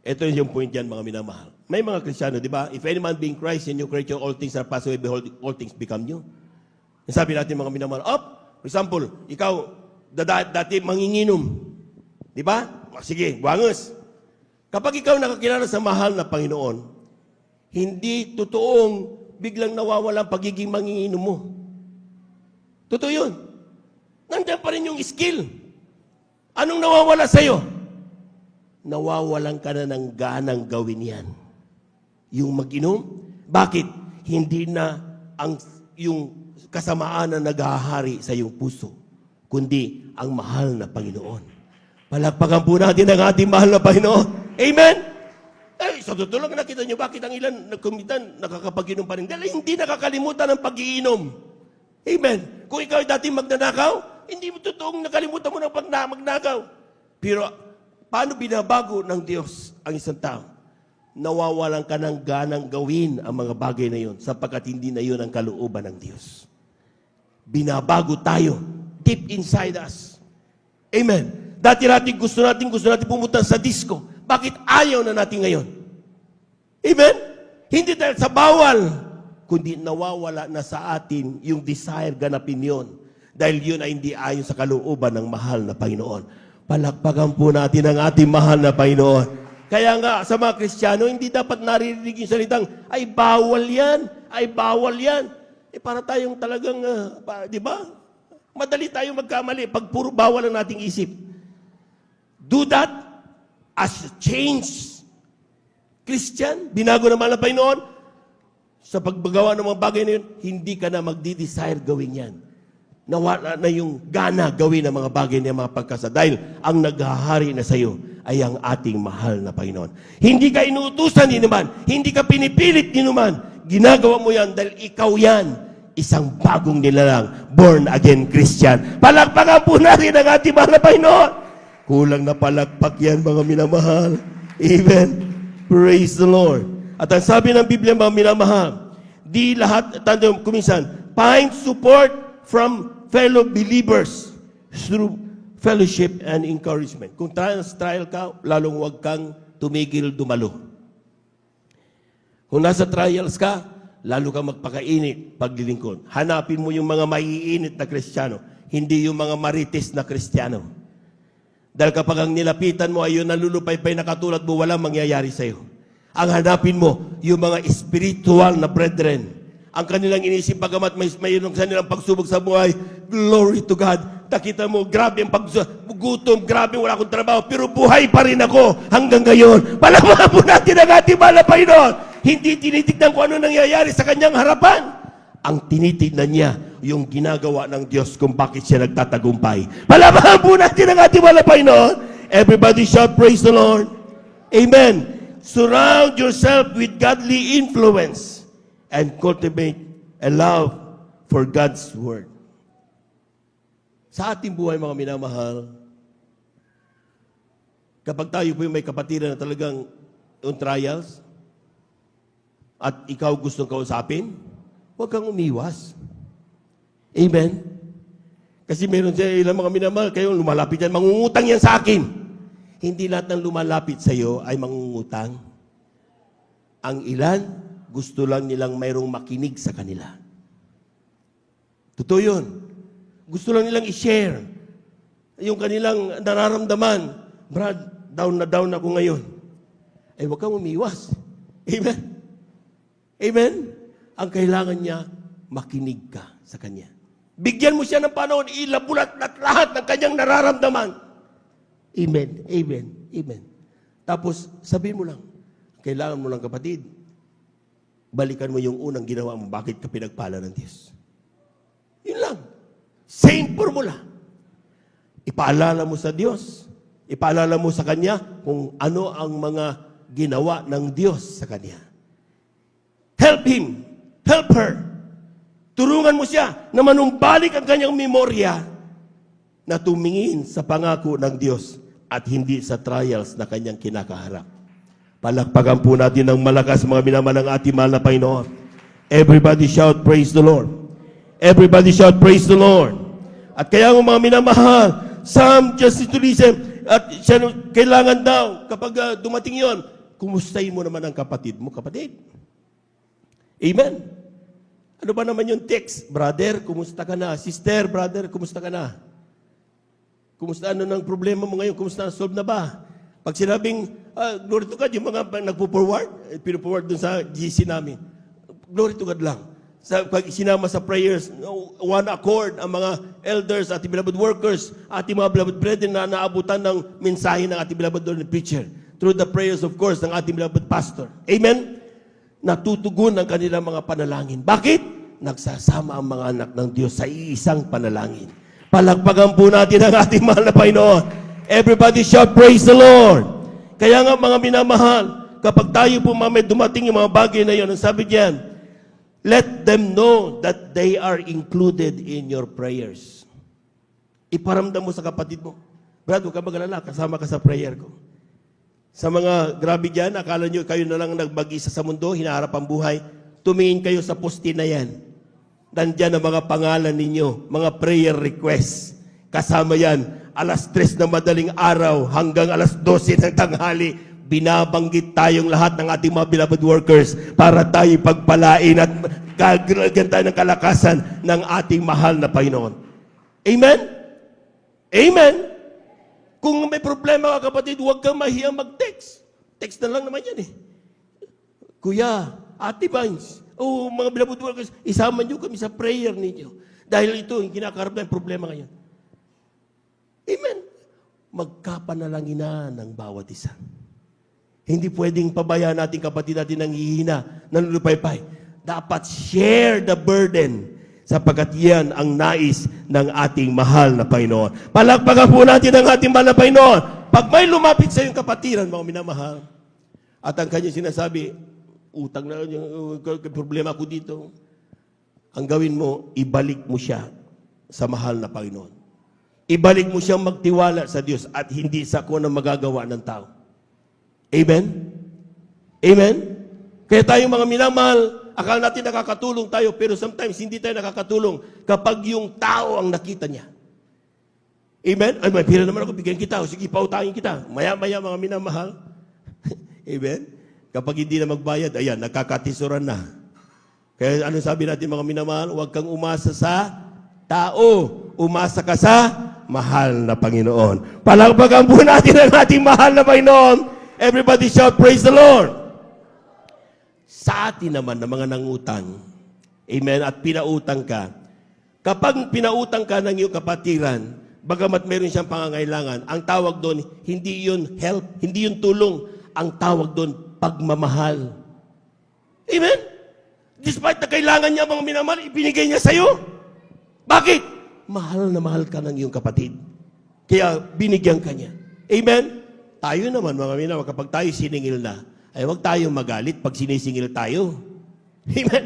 Ito yung point yan, mga minamahal. May mga Kristiyano, di ba? If any man being Christ, in new creature, all things are passed away, behold, all things become new. Sabi natin, mga minamahal, for example, ikaw, dati manginginom. Di ba? Sige, buwangos. Kapag ikaw nakakilala sa mahal na Panginoon, hindi totoong biglang nawawala ang pagiging manginginom mo. Totoo yun. Nandiyan pa rin yung skill. Anong nawawala sa'yo? Nawawalan ka na ng ganang gawin yan. Yung mag-inom, bakit? Hindi na yung kasamaan na naghahari sa iyong puso, kundi ang mahal na Panginoon. Palakpakan po natin ang ating mahal na Panginoon. Amen? Sa totoo lang, nakita nyo bakit ang ilan kumitan nakakapag-inom pa rin? Dahil hindi nakakalimutan ang pag-iinom. Amen? Kung ikaw ay dati magnanakaw, hindi mo totoong nakalimutan mo ng magnakaw. Pero paano binabago ng Diyos ang isang tao? Nawawalan ka ng ganang gawin ang mga bagay na yun sapagkat hindi na yun ang kalooban ng Diyos. Binabago tayo deep inside us. Amen. Dati gusto natin pumunta sa disco. Bakit ayaw na natin ngayon? Amen? Hindi dahil sa bawal, kundi nawawala na sa atin yung desire ganapin yun. Dahil yun ay hindi ayon sa kalooban ng mahal na Panginoon. Palakpakan po natin ang ating mahal na Panginoon. Kaya nga, sa mga Kristiyano, hindi dapat naririnig yung salitang, ay bawal yan, ay bawal yan. Para tayong talagang, di ba? Madali tayong magkamali pag puro bawal ang nating isip. Do that as a change Christian, binago naman ng Panginoon, sa pagbagawa ng mga bagay na yun, hindi ka na magdi-desire gawin yan. Nawala na yung gana gawin ang mga bagay na mga pagkasa. Dahil ang naghahari na sa iyo ay ang ating mahal na Panginoon. Hindi ka inuutusan din naman. Hindi ka pinipilit din naman. Ginagawa mo yan dahil ikaw yan. Isang bagong nilalang, born again Christian. Palakpakan po natin ang ating mahal na Panginoon. Kulang na palakpak yan, mga minamahal. Amen. Praise the Lord. At ang sabi ng Biblia, mga minamahal, di lahat, tanda kuminsan, find support from fellow believers through fellowship and encouragement. Kung trial ka, lalong huwag kang tumigil dumalo. Kung nasa trials ka, lalo kang magpakainit paglilingkod. Hanapin mo yung mga maiinit na Kristiyano, hindi yung mga marites na Kristiyano. Dahil kapag ang nilapitan mo ay yung nalulupay-pay na katulad mo, walang mangyayari sa iyo. Ang hanapin mo, yung mga spiritual na brethren. Ang kanilang inisip, bagamat mayroon sa nilang pagsubok sa buhay, glory to God. Nakita mo, grabe ang paggutom, grabe wala akong trabaho, pero buhay pa rin ako hanggang ngayon. Palamahan po natin ang ating mahal na Panginoon. Hindi tinitignan kung ano nangyayari sa kanyang harapan. Ang tinitignan niya, yung ginagawa ng Diyos kung bakit siya nagtatagumpay. Palamahan po natin ang ating mahal na Panginoon. Everybody shout, praise the Lord. Amen. Surround yourself with godly influence and cultivate a love for God's Word. Sa ating buhay, mga minamahal, kapag tayo po yung may kapatiran na talagang on trials, at ikaw gustong kausapin, huwag kang umiwas. Amen? Kasi meron siya ilang mga minamahal, kayo lumalapit yan, mangungutang yan sa akin. Hindi lahat ng lumalapit sa iyo ay mangungutang. Ang ilan, gusto lang nilang mayroong makinig sa kanila. Totoo yun. Gusto lang nilang i-share yung kanilang nararamdaman. Brad, down na down ako ngayon. Ay, huwag kang umiwas. Amen? Amen? Ang kailangan niya, makinig ka sa kanya. Bigyan mo siya ng panahon, ilabulat at lahat ng kanyang nararamdaman. Amen, amen, amen. Tapos, sabihin mo lang, kailangan mo lang kapatid, balikan mo yung unang ginawa mo, bakit ka pinagpala ng Diyos. Yun lang. Same formula. Ipaalala mo sa Diyos. Ipaalala mo sa Kanya kung ano ang mga ginawa ng Diyos sa Kanya. Help Him. Help her. Turungan mo siya na manumbalik ang kanyang memorya na tumingin sa pangako ng Diyos at hindi sa trials na kanyang kinakaharap. Palakpakan po natin ng malakas mga minamahal ng ating mahal na Panginoon. Everybody shout, praise the Lord. Everybody shout, praise the Lord. At kaya ang mga minamahal, some just to listen, at siya, kailangan daw, kapag dumating yon, kumustahin mo naman ang kapatid mo, kapatid. Amen. Ano ba naman yung text? Brother, kumusta ka na? Sister, brother, kumusta ka na? Kumusta ano ng problema mo ngayon? Kumusta solve na ba? Pag sinabing, glory to God, yung mga nagpo-forward, pino-forward dun sa GC namin. Glory to God lang. pag sinama sa prayers, one accord ang mga elders, ating beloved workers, ating mga beloved brethren na naabutan ng mensahe ng ating beloved Lord and preacher. Through the prayers, of course, ng ating beloved pastor. Amen? Natutugon ang kanilang mga panalangin. Bakit? Nagsasama ang mga anak ng Diyos sa iisang panalangin. Palagpagan po natin ang ating mahal na Panginoon. Everybody shout, praise the Lord. Kaya nga mga minamahal, kapag tayo po may dumating yung mga bagay na yun, ang sabi diyan, let them know that they are included in your prayers. Iparamdam mo sa kapatid mo, Brad, huwag ka mag-alala, kasama ka sa prayer ko. Sa mga grabe dyan, akala nyo kayo na lang nagbag-isa sa mundo, hinaharap ang buhay, tumingin kayo sa poste na yan. Nandyan ang mga pangalan ninyo, mga prayer requests. Kasama yan, alas 3 na madaling araw hanggang alas 12 ng tanghali, binabanggit tayong lahat ng ating mga beloved workers para tayo pagpalain at kagalagan tayo ng kalakasan ng ating mahal na Panginoon. Amen? Amen? Kung may problema ka kapatid, huwag kang mahiyang mag-text. Text na lang naman yan eh. Kuya, Ate Vines, mga beloved workers, isama niyo kami sa prayer ninyo. Dahil ito, yung kinakaharap na yung problema ngayon. Amen? Magkapanalangin ng bawat isa. Hindi pwedeng pabayaan natin kapatid natin ng hihina, nanulupaypay. Dapat share the burden sapagkat yan ang nais ng ating mahal na Panginoon. Palakpakan po natin ang ating mahal na Panginoon. Pag may lumapit sa iyong kapatiran, mga minamahal, at ang kanyang sinasabi, utang na yung problema ko dito, ang gawin mo, ibalik mo siya sa mahal na Panginoon. Ibalik mo siyang magtiwala sa Diyos at hindi sa kung ano magagawa ng tao. Amen? Amen? Kaya tayong mga minamahal, akala natin nakakatulong tayo, pero sometimes hindi tayo nakakatulong kapag yung tao ang nakita niya. Amen? Ay, may pira naman ako, bigyan kita. O sige, pautangin kita. Maya-maya mga minamahal. Amen? Kapag hindi na magbayad, ayan, nakakatisuran na. Kaya ano sabi natin mga minamahal? Huwag kang umasa sa tao. Umasa ka sa mahal na Panginoon. Palakpakan po natin ang ating mahal na Panginoon. Everybody shout, praise the Lord. Sa atin naman na mga nangutang, amen, at pinautang ka, kapag pinautang ka ng iyong kapatiran, bagamat meron siyang pangangailangan, ang tawag doon, hindi yun help, hindi yun tulong, ang tawag doon, pagmamahal. Amen? Despite na kailangan niya mga minamahal, ibinigay niya sa'yo. Bakit? Mahal na mahal ka ng iyong kapatid. Kaya binigyan ka niya. Amen? Tayo naman, mga minamahal, kapag tayo siningil na, ay huwag tayong magalit pag sinisingil tayo. Amen?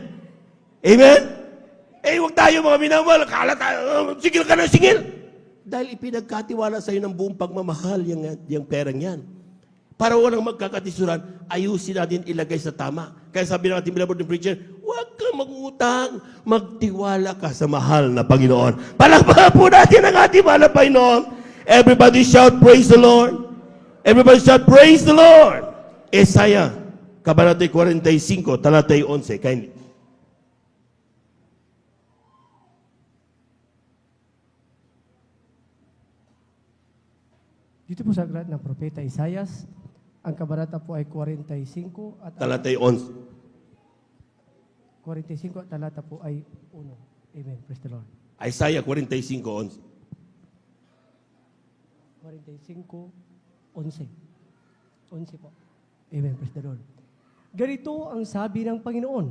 Amen? Eh, huwag tayo mga minamahal, kala tayo, singil ka na, singil. Dahil ipinagkatiwala sa'yo ng buong pagmamahal yung perang yan. Para walang magkakatisuran, ayusin natin ilagay sa tama. Kaya sabi ng ating beloved preacher, huwag kang mag-utang, magtiwala ka sa mahal na Panginoon. Palakpakan po natin ang ating mahal na Panginoon. Everybody shout, praise the Lord. Everybody shout, praise the Lord. Isaiah, Kabanata 45, talata 11. Kindly. Dito po sa aklat ng Propeta Isaias, ang kabanata po ay 45 at Talata 11. 45 at talata po ay 1. Amen. Praise the Lord. Isaiah 45, 11. 45, 11. 11 po. Amen. Praise the Lord. Ganito ang sabi ng Panginoon,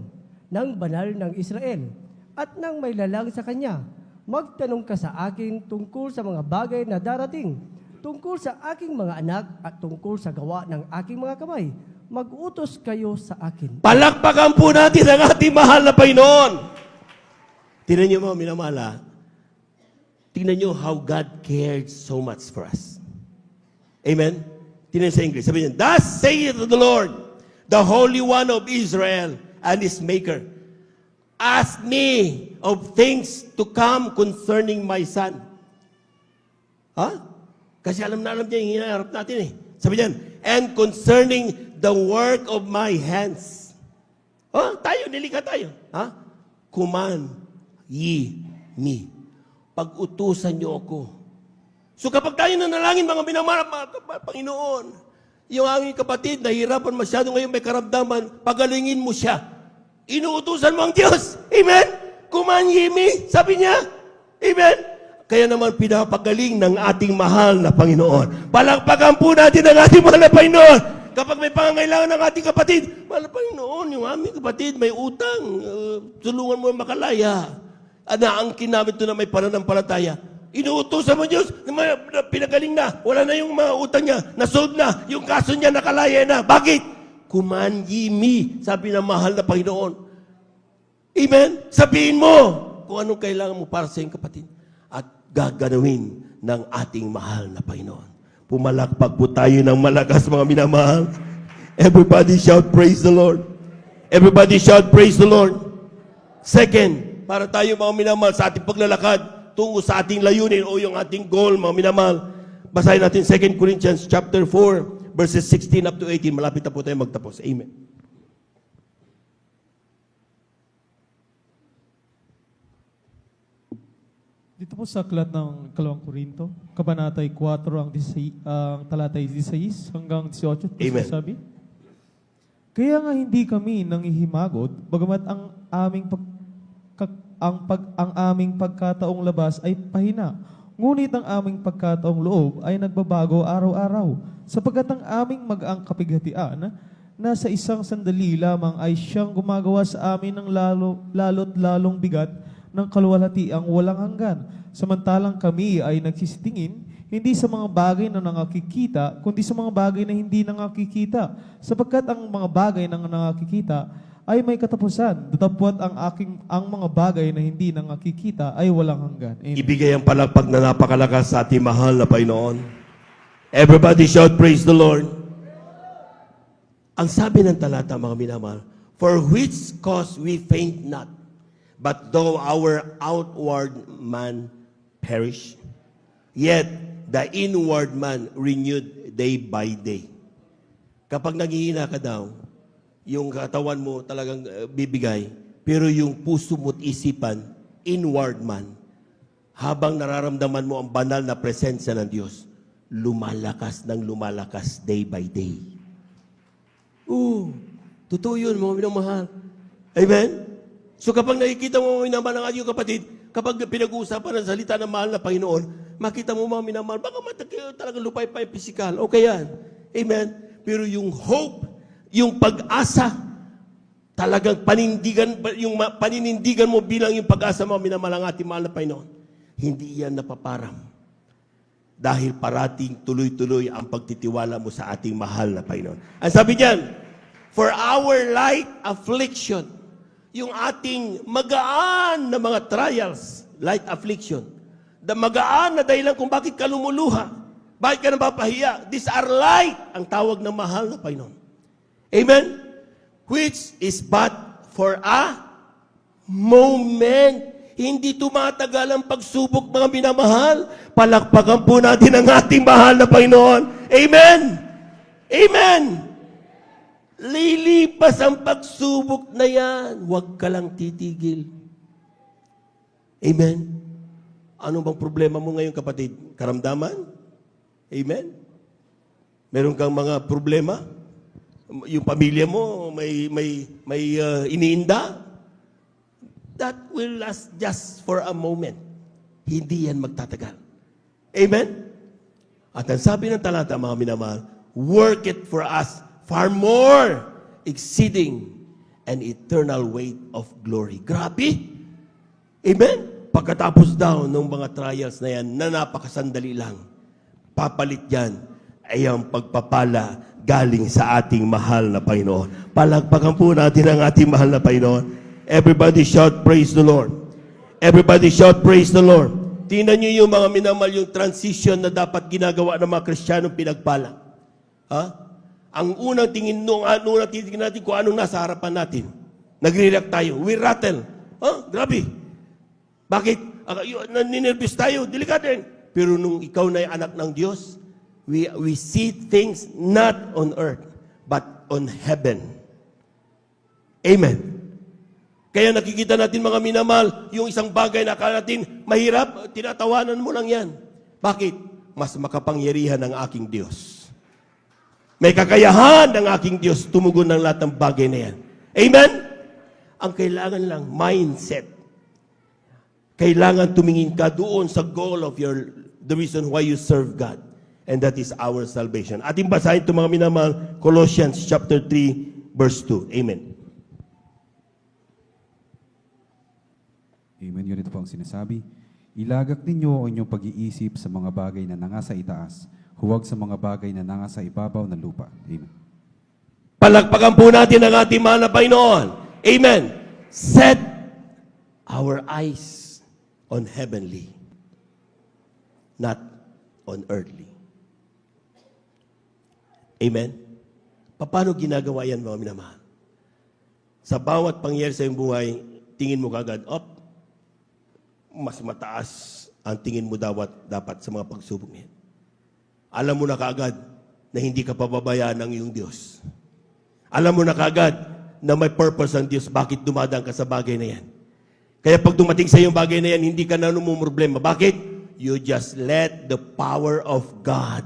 ng banal ng Israel, at nang may lalang sa kanya, magtanong ka sa akin tungkol sa mga bagay na darating, tungkol sa aking mga anak at tungkol sa gawa ng aking mga kamay. Mag-utos kayo sa akin. Palakpakan po natin ang ating mahal na Panginoon. Tingnan niyo mga minamahal, tingnan niyo how God cared so much for us. Amen? Tingnan sa English. Sabi niya, thus saith the Lord, the Holy One of Israel and His Maker, ask me of things to come concerning my son. Ha? Kasi alam na alam niya yung hinaharap natin eh. Sabi niyan, and concerning the work of my hands. Oh, tayo, nilika tayo. Ha? Command ye me. Pag-utusan niyo ako. So kapag tayo nanalangin, mga minamahal, Panginoon, yung aming kapatid, nahihirapan masyado ngayon, may karamdaman, pagalingin mo siya. Inuutusan mo ang Diyos. Amen? Kumanyimi, sabi niya. Amen? Kaya naman pinapagaling ng ating mahal na Panginoon. Palakpakan po natin ang ating mahal na Panginoon. Kapag may pangangailangan ng ating kapatid, mahal na Panginoon, yung aming kapatid may utang, tulungan mo makalaya. Anaangkin namin ito na may pananampalataya. Inuutusan mo Diyos, pinagaling na, wala na yung mga utang niya, nasold na, yung kaso niya nakalaya na. Bakit? Kumanyimi, sabi ng mahal na Panginoon. Amen? Sabihin mo kung anong kailangan mo para sa iyong kapatid. At gaganawin ng ating mahal na Panginoon. Pumalakpak po tayo ng malakas, mga minamahal. Everybody shout, praise the Lord. Everybody shout, praise the Lord. Second, para tayo mga minamahal sa ating paglalakad tungo sa ating layunin o yung ating goal, mga minamahal. Basahin natin 2 Corinthians chapter 4, verses 16 up to 18. Malapit na po tayo magtapos. Amen. Dito po sa aklat ng 2 Korinto, Kabanatay 4, ang talatay 16 hanggang 18. Amen. Sabi, kaya nga hindi kami nanghihimagod, bagamat ang aming pagkataong labas ay pahina. Ngunit ang aming pagkataong loob ay nagbabago araw-araw, sapagkat ang aming mag-ang kapighatian na sa isang sandali lamang ay siyang gumagawa sa amin ng lalo't lalong bigat ng kaluwalhatiang walang hanggan. Samantalang kami ay nagsisitingin, hindi sa mga bagay na nangakikita, kundi sa mga bagay na hindi nangakikita. Sapagkat ang mga bagay na nangakikita ay may katapusan, datapwat ang mga bagay na hindi nangakikita ay walang hanggan. Amen. Ibigay ang palakpak na napakalakas sa ating mahal na Panginoon. Everybody shout, praise the Lord. Ang sabi ng talata, mga minamahal, for which cause we faint not, but though our outward man perish, yet the inward man renewed day by day. Kapag naghihina ka daw, yung katawan mo talagang bibigay, pero yung puso mo't isipan, inward man, habang nararamdaman mo ang banal na presensya ng Diyos, lumalakas ng lumalakas day by day. Totoo yun, mga minamahal. Amen? So kapag nakikita mo mga minamahal ng ating kapatid, kapag pinag-uusapan ng salita ng mahal na Panginoon, makita mo mga minamahal, baka talagang lupay-pay pisikal. Okay yan. Amen? Pero yung hope, yung pag-asa, talagang paninindigan mo bilang yung pag-asa mo, minamahal ang ating mahal na Panginoon. Hindi yan napaparam. Dahil parating tuloy-tuloy ang pagtitiwala mo sa ating mahal na Panginoon. Ang sabi niyan, for our light affliction, yung ating magaan na mga trials, light affliction, the magaan na dahilan kung bakit ka lumuluha, bakit ka napapahiya, these are light, ang tawag ng mahal na Panginoon. Amen? Which is but for a moment. Hindi tumatagal ang pagsubok, mga minamahal. Palakpakan po natin ang ating mahal na Panginoon. Amen? Amen? Lilipas ang pagsubok na yan. Huwag ka lang titigil. Amen? Ano bang problema mo ngayon, kapatid? Karamdaman? Amen? Meron kang mga problema? Yung pamilya mo may iniinda? That will last just for a moment. Hindi yan magtatagal. Amen? At ang sabi ng talata, mga minamahal, work it for us far more exceeding an eternal weight of glory. Grabe! Amen? Pagkatapos daw ng mga trials na yan, na napakasandali lang, papalit yan ay ang pagpapala galing sa ating mahal na Panginoon. Palakpakan po natin ang ating mahal na Panginoon. Everybody shout, praise the Lord. Everybody shout, praise the Lord. Tingnan niyo yung mga minamahal, yung transition na dapat ginagawa ng mga Kristiyanong pinagpala. Ha? Ang unang tingin unang titingin natin kung anong nasa harapan natin. Nagre-react tayo. We rattle. Grabe. Bakit? Ninervous tayo. Delikado yan. Pero nung ikaw na yung anak ng Diyos, we see things not on earth, but on heaven. Amen. Kaya nakikita natin, mga minamahal, yung isang bagay na akala natin mahirap, tinatawanan mo lang yan. Bakit? Mas makapangyarihan ng aking Diyos. May kakayahan ng aking Diyos tumugon ng lahat ng bagay na yan. Amen? Ang kailangan lang, mindset. Kailangan tumingin ka doon sa goal of the reason why you serve God. And that is our salvation. Ating basahin ito mga minamahal, Colossians chapter 3, verse 2. Amen. Amen. Yun ito po ang sinasabi. Ilagak ninyo ang inyong pag-iisip sa mga bagay na nangasa itaas, huwag sa mga bagay na nangasa ibabaw ng lupa. Amen. Palakpakan po natin ang ating mahal na Panginoon. Amen. Set our eyes on heavenly, not on earthly. Amen. Paano ginagawa yan, mga minamahal? Sa bawat pangyayari sa iyong buhay, tingin mo kagad, mas mataas ang tingin mo dapat sa mga pagsubok niyan. Alam mo na kaagad na hindi ka pababayaan ng iyong Diyos. Alam mo na kaagad na may purpose ang Diyos bakit dumadaan ka sa bagay na yan. Kaya pag dumating sa iyong bagay na yan, hindi ka na problema. Bakit? You just let the power of God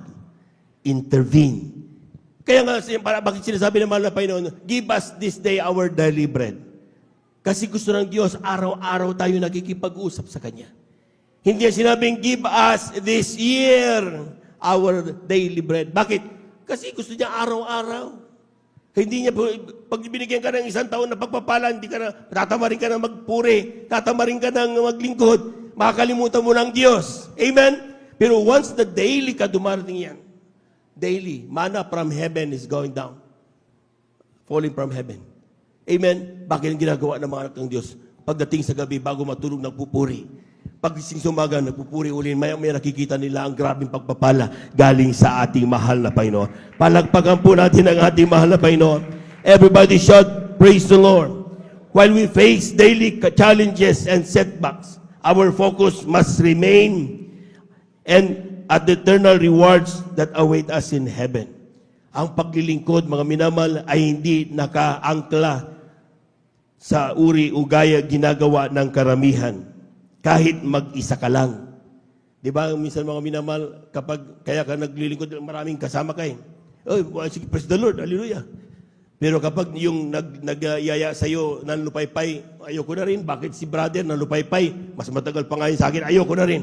intervene. Kaya nga, bakit sinasabi ng mahal na Panginoon, give us this day our daily bread. Kasi gusto ng Diyos, araw-araw tayo nakikipag-usap sa Kanya. Hindi niya sinabing, give us this year our daily bread. Bakit? Kasi gusto niya araw-araw. Hindi niya, pag binigyan ka ng 1 taon na pagpapala, hindi ka na, tatamarin ka na magpuri, tatamarin ka ng maglingkod, makakalimutan mo ng Diyos. Amen? Pero once the daily ka dumarating yan, daily, manna from heaven is going down. Falling from heaven. Amen? Bakit ang ginagawa ng mga anak ng Diyos? Pagdating sa gabi, bago matulog, nagpupuri. Paggising sa umaga, nagpupuri uli. Maya-maya nakikita nila ang grabing pagpapala galing sa ating mahal na Panginoon. Palagpagan po natin ang ating mahal na Panginoon. Everybody shout, praise the Lord. While we face daily challenges and setbacks, our focus must remain and at the eternal rewards that await us in heaven. Ang paglilingkod, mga minamahal, ay hindi nakaangkla sa uri o gaya ginagawa ng karamihan. Kahit mag-isa ka lang. Di ba, minsan mga minamahal, kapag kaya ka naglilingkod, maraming kasama kayo. Sige, praise the Lord, hallelujah. Pero kapag yung nagyaya sa'yo nanlupaypay, ayoko na rin. Bakit si brother nanlupaypay? Mas matagal pa ngayon sa akin, ayoko na rin.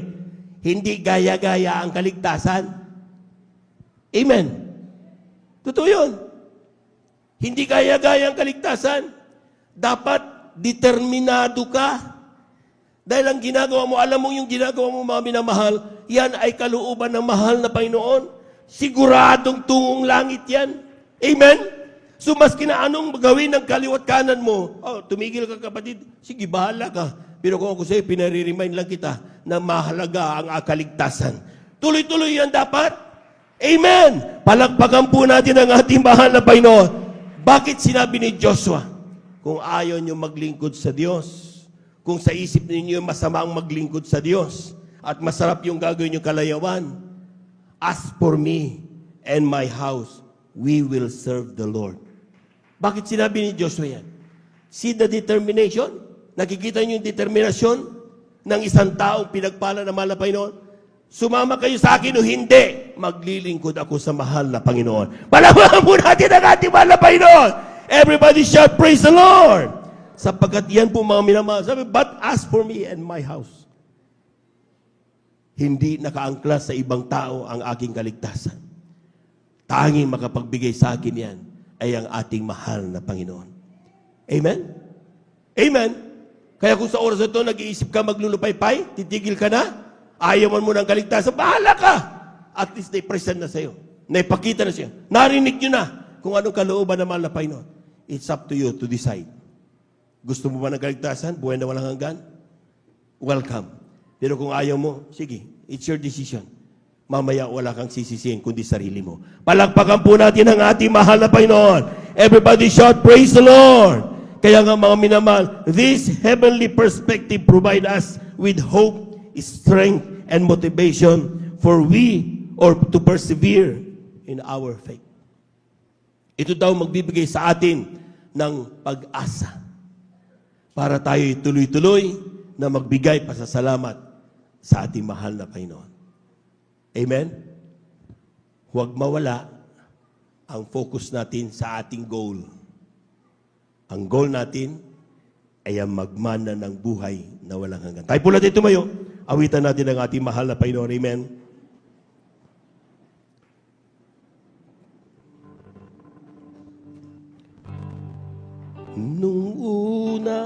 Hindi gaya-gaya ang kaligtasan. Amen. Totoo yun. Hindi gaya-gaya ang kaligtasan. Dapat determinado ka. Dahil ang ginagawa mo, alam mo yung ginagawa mo mga minamahal, yan ay kalooban ng mahal na Panginoon. Siguradong tungong langit yan. Amen? So maski na anong gawin ng kaliwat kanan mo, tumigil ka kapatid, sige bahala ka. Pero kung ako sa'yo, pinare-remind lang kita na mahalaga ang akaligtasan. Tuloy-tuloy yan dapat. Amen! Palagpagan po natin ang ating mahal na Panginoon. Bakit sinabi ni Joshua, kung ayaw nyo maglingkod sa Diyos, kung sa isip ninyo masama ang maglingkod sa Diyos at masarap yung gagawin yung kalayawan, as for me and my house, we will serve the Lord. Bakit sinabi ni Joshua yan? See the determination? Nakikita niyo yung determinasyon ng isang taong pinagpala ng mahal na Panginoon? Sumama kayo sa akin o hindi, maglilingkod ako sa mahal na Panginoon. Palamahan po natin ang ating mahal na Panginoon. Everybody shout, praise the Lord! Sapagkat yan po mga minamahal. Sabi, but as for me and my house, hindi nakaangkla sa ibang tao ang aking kaligtasan. Tanging makapagbigay sa akin yan ay ang ating mahal na Panginoon. Amen? Amen? Kaya kung sa oras na ito, nag-iisip ka maglulupaypay, titigil ka na, ayawan mo ng kaligtasan, bahala ka! At least na-present na sa'yo. Naipakita na siya. Narinig nyo na kung anong kalooban ng mahal na Panginoon. It's up to you to decide. Gusto mo ba ng kaligtasan? Buhay na walang hanggan? Welcome. Pero kung ayaw mo, sige, it's your decision. Mamaya wala kang sisisihin kundi sarili mo. Palagpakan po natin ang ating mahal na Panginoon. Everybody shout, praise the Lord! Kaya nga mga minamahal, this heavenly perspective provide us with hope, strength, and motivation for to persevere in our faith. Ito daw magbibigay sa atin ng pag-asa para tayo tuloy-tuloy na magbigay pasasalamat sa ating mahal na Panginoon. Amen? Huwag mawala ang focus natin sa ating goal. Ang goal natin ay ang magmana ng buhay na walang hanggan. Tayo po natin tumayo. Awitan natin ang ating mahal na Panginoon. Amen. Nung una,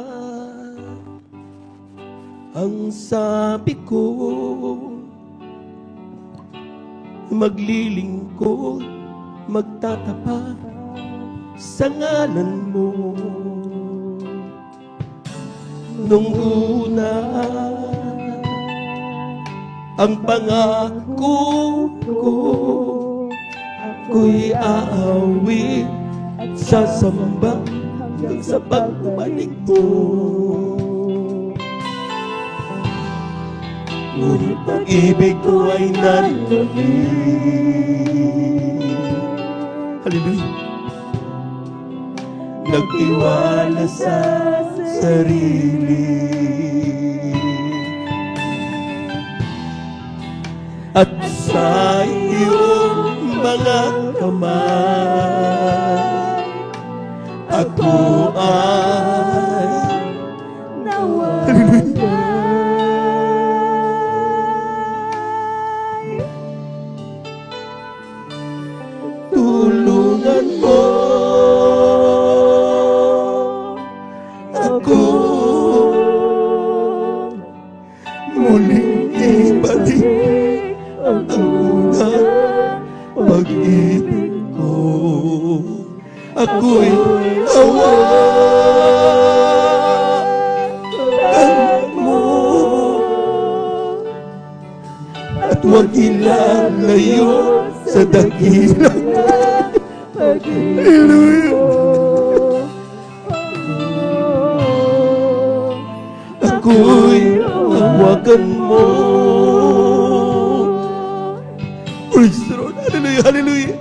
ang sabi ko, maglilingkod, magtatapat sa ngalan mo. Nung una, ang pangako ko, ako'y aawit at sasamba hanggang sa pagbalik mo. Ngunit pag-ibig ko ay nanluli. Hallelujah. Nagtiwala sa sarili at sa iyong mga kamay ako ay tulungan mo ako muling ibalik ang unang pag-ibig ko. Ako'y hawakan mo at huwag ilalayo sa dakilang Hallelujah. Ako'y hawakan mo. Praise the Lord. Hallelujah, hallelujah.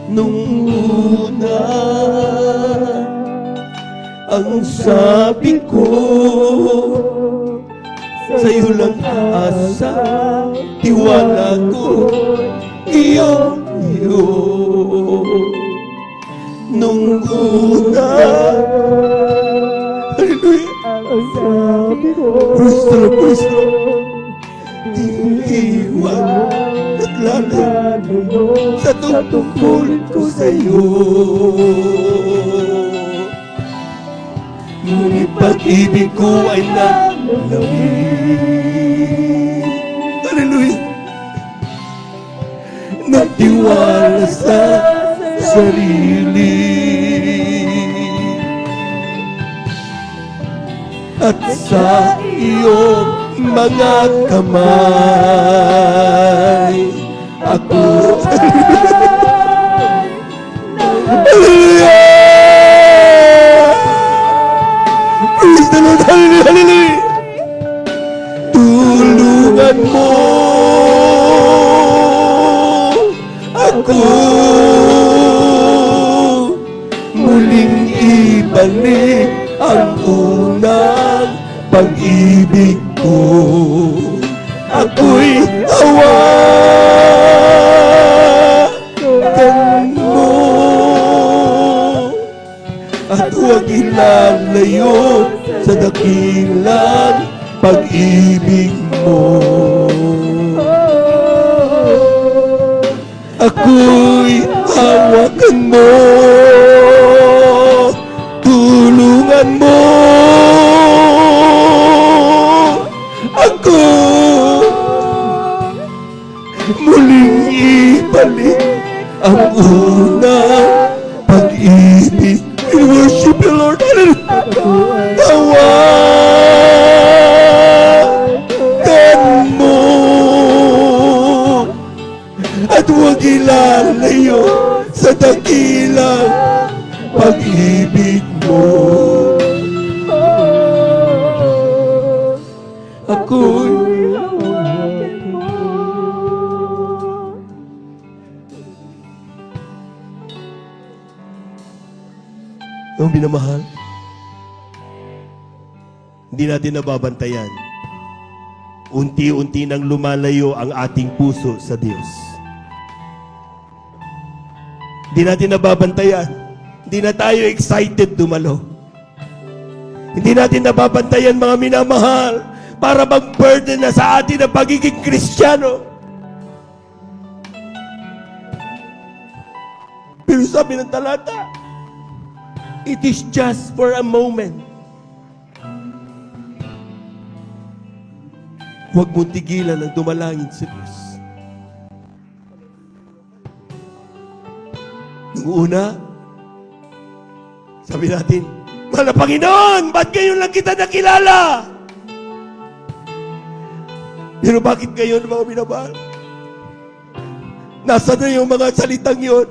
Nung una, ang sabi ko, sa'yo lang aasa, tiwala ko, iyong iyo. Nung una, hallelujah, ang sabi ko, praise the Lord, praise the Lord. Iiwan at lalayo sa tutungkulin ko sa'yo. Ngunit pag-ibig ko ay nalawin. Hallelujah. Nagtiwala sa sarili at sa iyong mga kamay ako Hallelujah! Praise the Lord! Hallelujah! Hallelujah! Tulungan mo ako muling ibalik ang unang pag-ibig ko. Ako'y hawakan mo at huwag ilalayo sa dakilang pag-ibig mo. Ako'y hawakan mo, tulungan mo ako muling ibalik ang unang pag-ibig. We worship you, Lord. Hawakan mo at huwag ilalayo sa dakilang pag-ibig mo. Ako'y hawakan mo. Ang binamahal, hindi natin nababantayan. Unti-unti nang lumalayo ang ating puso sa Diyos. Hindi natin nababantayan. Hindi na tayo excited dumalo. Hindi natin nababantayan, mga minamahal, para mag-burden na sa atin ang pagiging Kristiyano. Pero sabi ng talata, it is just for a moment. Huwag mong tigilan ang dumalangin sa Diyos. Nung una, sabi natin, Mahal na Panginoon, ba't ngayon lang kita nakilala? Pero bakit ngayon, mga minamahal? Nasaan na yung mga salitang yun?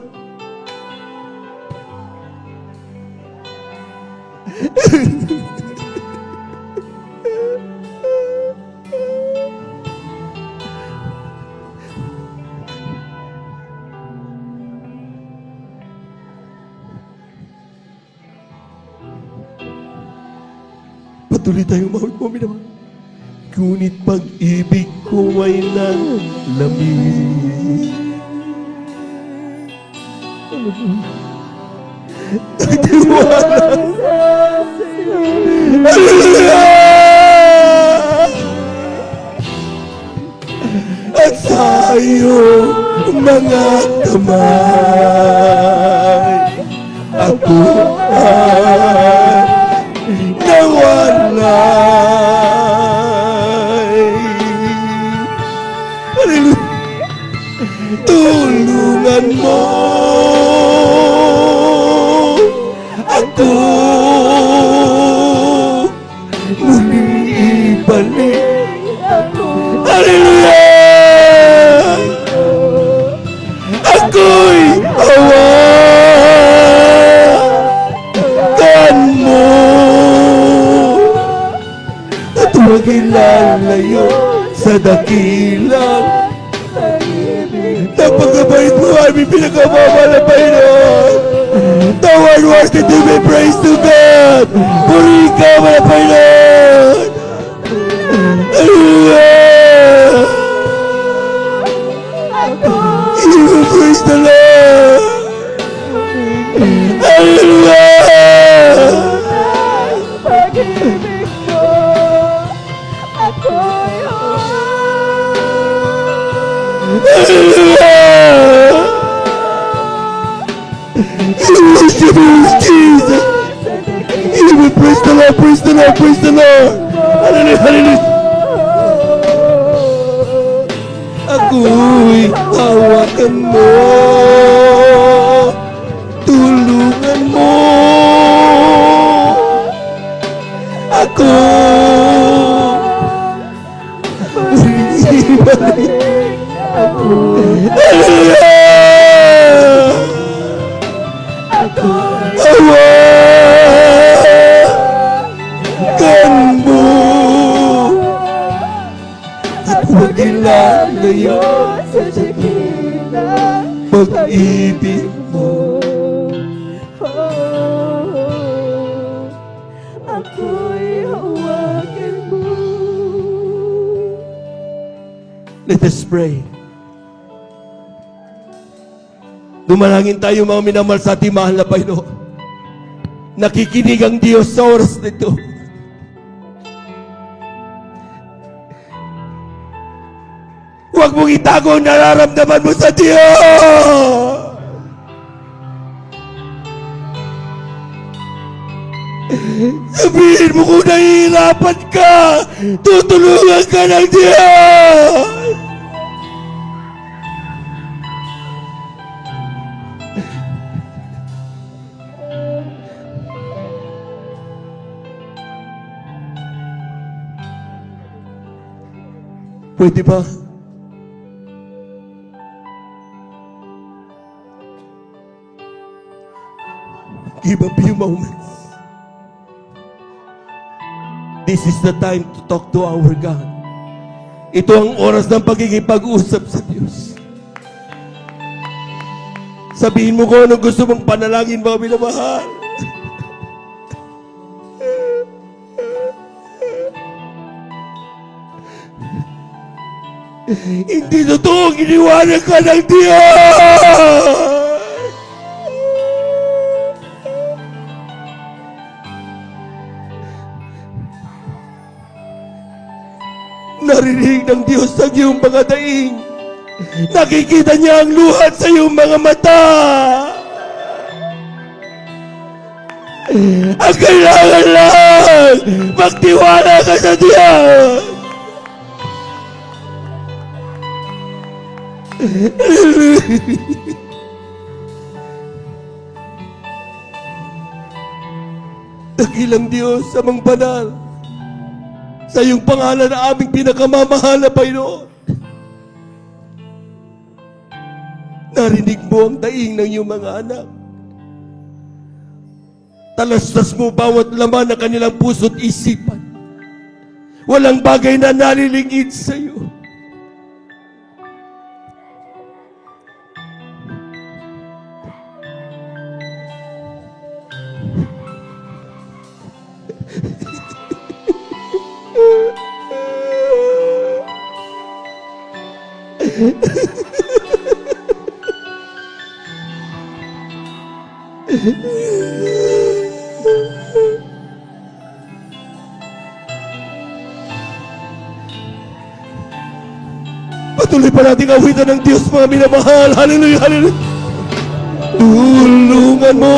Patuloy tayong mahal mo, minamahal. Ngunit pag-ibig ko ay nanlamig. Nagtiwala. At sa iyong mga kamay, ako ay nawalay. Hallelujah. Tulungan mo ako muling ibalik. Hallelujah. Ako'y hawakan mo at magilalayo sa dakilang napagkabait mo ay pinagkamamahal na Panginoon. Thou art worthy to be praised to God. Purihin ka, mga Panginoon. Hallelujah. You will praise the Lord. Hallelujah. Pag-ibig mo, ako'y Hallelujah. You worship Jesus. You will praise the Lord, praise the Lord, praise the Lord. Hallelujah, hallelujah. Ako'y hawakan mo, tulungan mo ako. Hallelujah. Hawakan mo at magilalayo sa dakila pag-ibig mo. ako'y hawakan mo. Let us pray. Dumalangin tayo, mga minamahal, sa ating mahal na Panginoon. Nakikinig ang Diyos sa oras nito. Huwag mong itago ang nararamdaman mo sa Diyos. Sabihin mo kung nahihirapan ka, tutulungan ka ng Diyos. Pwede ba? Give a few moments. This is the time to talk to our God. Ito ang oras ng pagkikipag-usap sa Diyos. Sabihin mo kung anong gusto mong panalangin, mga minamahal. Hindi totoo, iniwanan ka ng Diyos! Narinig ng Diyos ang iyong mga daing. Nakikita niya ang luhat sa iyong mga mata. Ang kailangan lang, magtiwala ka sa Diyos. Dakilang Diyos, amang banal, sa iyong pangalan na aming pinakamamahal na Panginoon. Narinig mo ang daing ng iyong mga anak. Talastas mo bawat laman ng kanilang puso't isipan. Walang bagay na nalilingid sa iyo. Patuloy pa nating awitan ng Diyos, mga minamahal. Hallelujah, hallelujah. Tulungan mo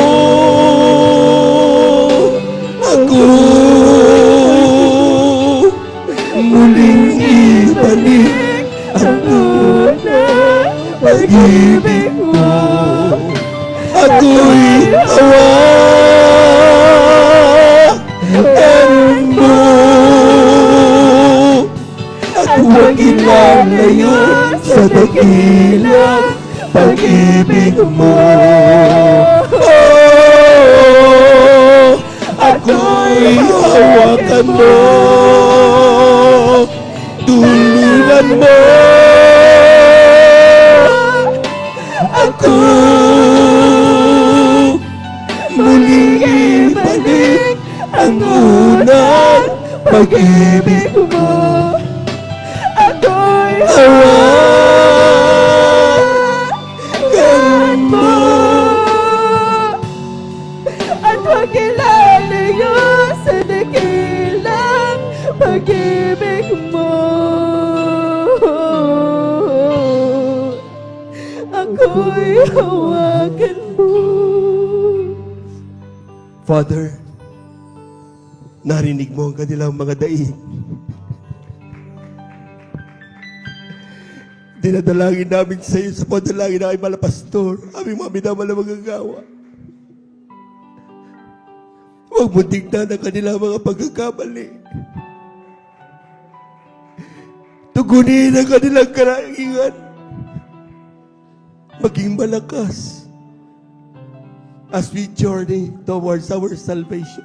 ako muling ibalik ang unang pag-ibig mo. Ako'y hawakan mo at huwag ilalayo sa dakilang pag-ibig mo. Oh, ako'y hawakan mo, tulungan mo ako muling ibalik ang unang pag-ibig mo. Ako'y hawakan mo at huwag ilalayo sa dakilang pag-ibig mo. Ako'y hawakan mo. Father, narinig mo ang kanilang mga daing. Dinadalangin namin sa iyo sa padalangin na ay malapastor, aming mga minamahal na magagawa. Huwag mo tignan ang kanilang mga pagkakamali. Tugunin ang kanilang karangingan. Maging malakas as we journey towards our salvation.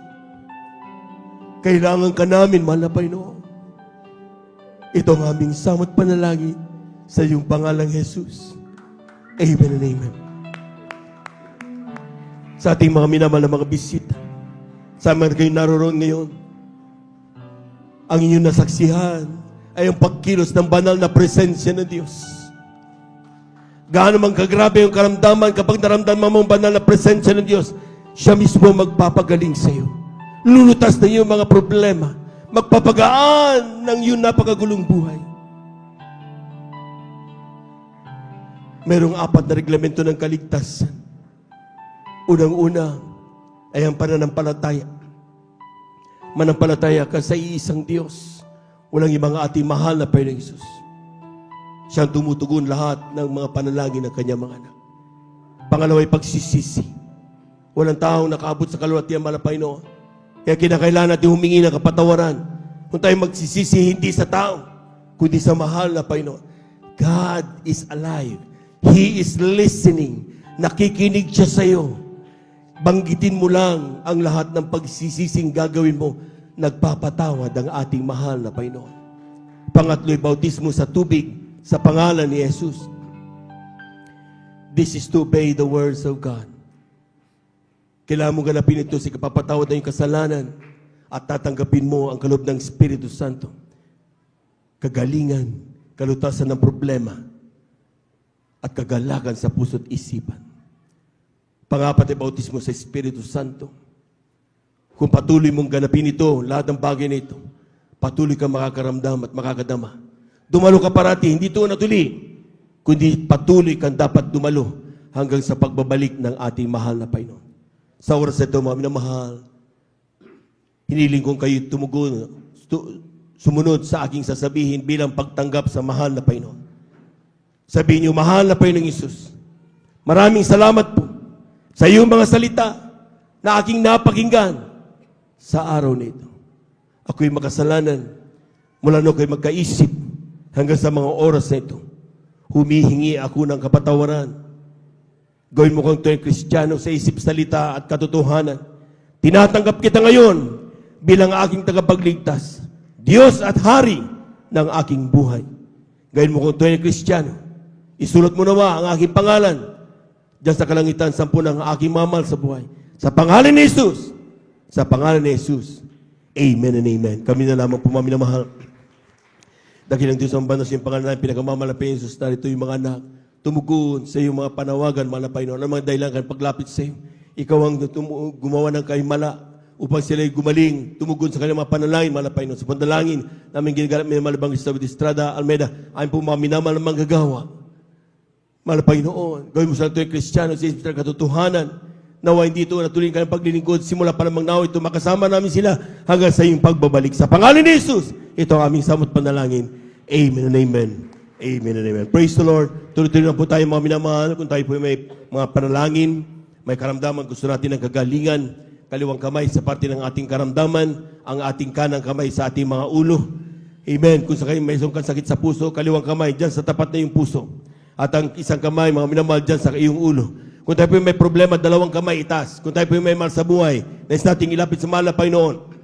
Kailangan ka namin, mahal na Panginoon. Ito ang aming samot panalangin sa iyong pangalang Jesus. Amen and amen. Sa ating mga minamahal na mga bisita, sa mga kayo naroon ngayon, ang inyong nasaksihan ay ang pagkilos ng banal na presensya ng Diyos. Gaano man kagrabe yung karamdaman, kapag naramdaman mo ang banal na presensya ng Diyos, siya mismo magpapagaling sa iyo. Lulutas na iyong mga problema. Magpapagaan ng iyong napakagulong buhay. Merong 4 na reglamento ng kaligtasan. Unang-una ay ang pananampalataya. Manampalataya ka sa iisang Diyos. Walang ibang ating mahal na Panginoong Hesus. Siyang tumutugon lahat ng mga panalangin ng kanyang mga anak. Pangalawa ay pagsisisi. Walang taong nakaabot sa kaluwalhatian, mahal na Panginoon. Kaya kinakailangan natin humingi ng kapatawaran. Kung tayo magsisisi, hindi sa tao, kundi sa mahal na Panginoon. God is alive. He is listening. Nakikinig siya sa iyo. Banggitin mo lang ang lahat ng pagsisising gagawin mo. Nagpapatawad ang ating mahal na Panginoon. Pangatlo'y bautismo sa tubig sa pangalan ni Jesus. This is to obey the words of God. Kailangan mo ganapin ito sa kapapatawad ng iyong kasalanan at tatanggapin mo ang kaloob ng Espiritu Santo. Kagalingan, kalutasan ng problema, at kagalakan sa puso't isipan. Pangapat ay bautismo sa Espiritu Santo. Kung patuloy mong ganapin ito, lahat ng bagay na ito, patuloy kang makakaramdam at makakadama. Dumalo ka parati, hindi ito natuli, kundi patuloy kang dapat dumalo hanggang sa pagbabalik ng ating mahal na Panginoon. Sa oras na ito, mga minamahal, hiniling kong kayo sumunod sa aking sasabihin bilang pagtanggap sa mahal na Panginoon. Sabihin niyo, mahal na Panginoong Isus, maraming salamat po sa iyong mga salita na aking napakinggan sa araw na ito. Ako'y makasalanan mula nung ako'y magkaisip hanggang sa mga oras na ito. Humihingi ako ng kapatawaran. Gawin mo kong tuwing Kristiyano sa isip, salita at katotohanan. Tinatanggap kita ngayon bilang aking tagapagligtas, Diyos at Hari ng aking buhay. Gawin mo kong tuwing Kristiyano. Isulat mo nawa ang aking pangalan diyan sa kalangitan, sampu ng aking mamahal sa buhay. Sa pangalan ni Jesus. Sa pangalan ni Jesus. Amen and amen. Kami na lamang po, mga minamahal. Dakilang Diyos ang bandas yung pangalan namin, pinagmamalapi Jesus, narito yung mga anak, tumugon sa iyong mga panawagan, mga Panginoon, ang mga dahilan kan paglapit sa iyo. Ikaw ang gumawa ng kahimala upang sila'y gumaling, tumugon sa kanilang mga panalangin, mga Panginoon. Sa panalangin namin ginagalap may malabang Gustavo de Estrada, Almeida, ayon po mga minamahal na manggagawa. Mga Panginoon, gawin mo sa ito yung Kristiyano, sa isip ng katotohanan, nawa hindi ito natuloy kanilang paglilingkod, simula pa namang nawa ito, makasama namin sila hanggang sa iyong pagbabalik. Sa pangalan ni Jesus, ito ang aming samot panalangin. Amen and amen. Amen and amen. Praise the Lord. Tuloy-tuloy na po tayo, mga minamahal. Kung tayo po may mga panalangin, may karamdaman, gusto natin ng kagalingan, kaliwang kamay sa parte ng ating karamdaman, ang ating kanang kamay sa ating mga ulo. Amen. Kung sa kayo may isang sakit sa puso, kaliwang kamay dyan sa tapat na yung puso. At ang isang kamay, mga minamahal, dyan sa iyong ulo. Kung tayo po may problema, dalawang kamay itaas. Kung tayo po may mahal sa buhay, nais nating ilapit sa mahal na Panginoon,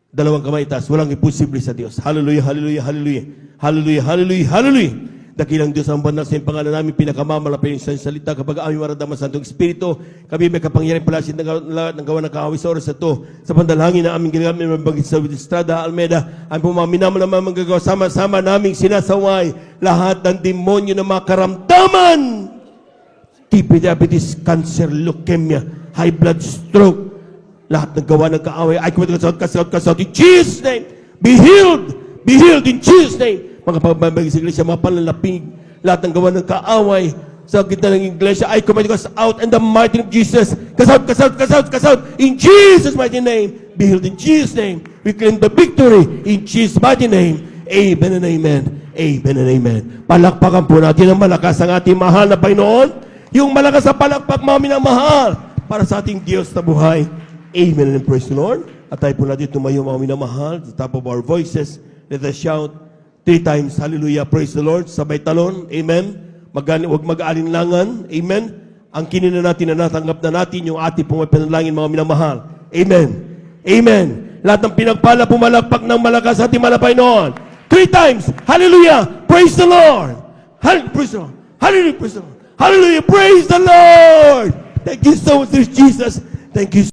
dalawang kamay itaas. Walang imposible sa Diyos. Hallelujah, hallelujah, hallelujah. Hallelujah, hallelujah, hallelujah. Dakilang Diyos ang banal sa pangalan namin, pinakamamalapin sa salita kapag aming maradama sa Santong Espiritu. Kami may kapangyarihan palasin ng gawa ng kaaway sa oras na ito. Sa pandalangin na aming ginagamit ng Bangit sa Estrada, Almeida, ang pumaminaman naman manggagawa, sama-sama naming sinasaway lahat ng demonyo na makaramdaman. TB, diabetes, cancer, leukemia, high blood, stroke, lahat ng gawa ng kaaway, ay kasaot, in Jesus' name, be healed in Jesus' name. Mga pagbabayag sa iglesia, mga panlalapig, lahat ng gawa ng kaaway sa gitna ng iglesia, I command you out in the mighty name of Jesus. Kasaot, in Jesus' mighty name, be healed in Jesus' name. We claim the victory in Jesus' mighty name. Amen and amen. Amen and amen. Palakpakan po natin ang malakas ang ating mahal na Panginoon. Yung malakas na palakpak, mga minamahal, para sa ating Diyos na buhay. Amen and praise the Lord. At tayo po natin tumayo, mga minamahal, at the top of our voices, let us shout 3 times, hallelujah, praise the Lord, sabay talon, amen. Huwag mag-alinlangan, amen. Ang kinina natin na natanggap na natin, yung ating pong panalangin, mga minamahal. Amen. Amen. Lahat ng pinagpala, pumalakpak ng malakas ating malapay noon. 3 times, hallelujah, praise the Lord. Hallelujah, praise the Lord. Hallelujah, praise the Lord. Hallelujah, praise the Lord. Thank you so much, Jesus. Thank you.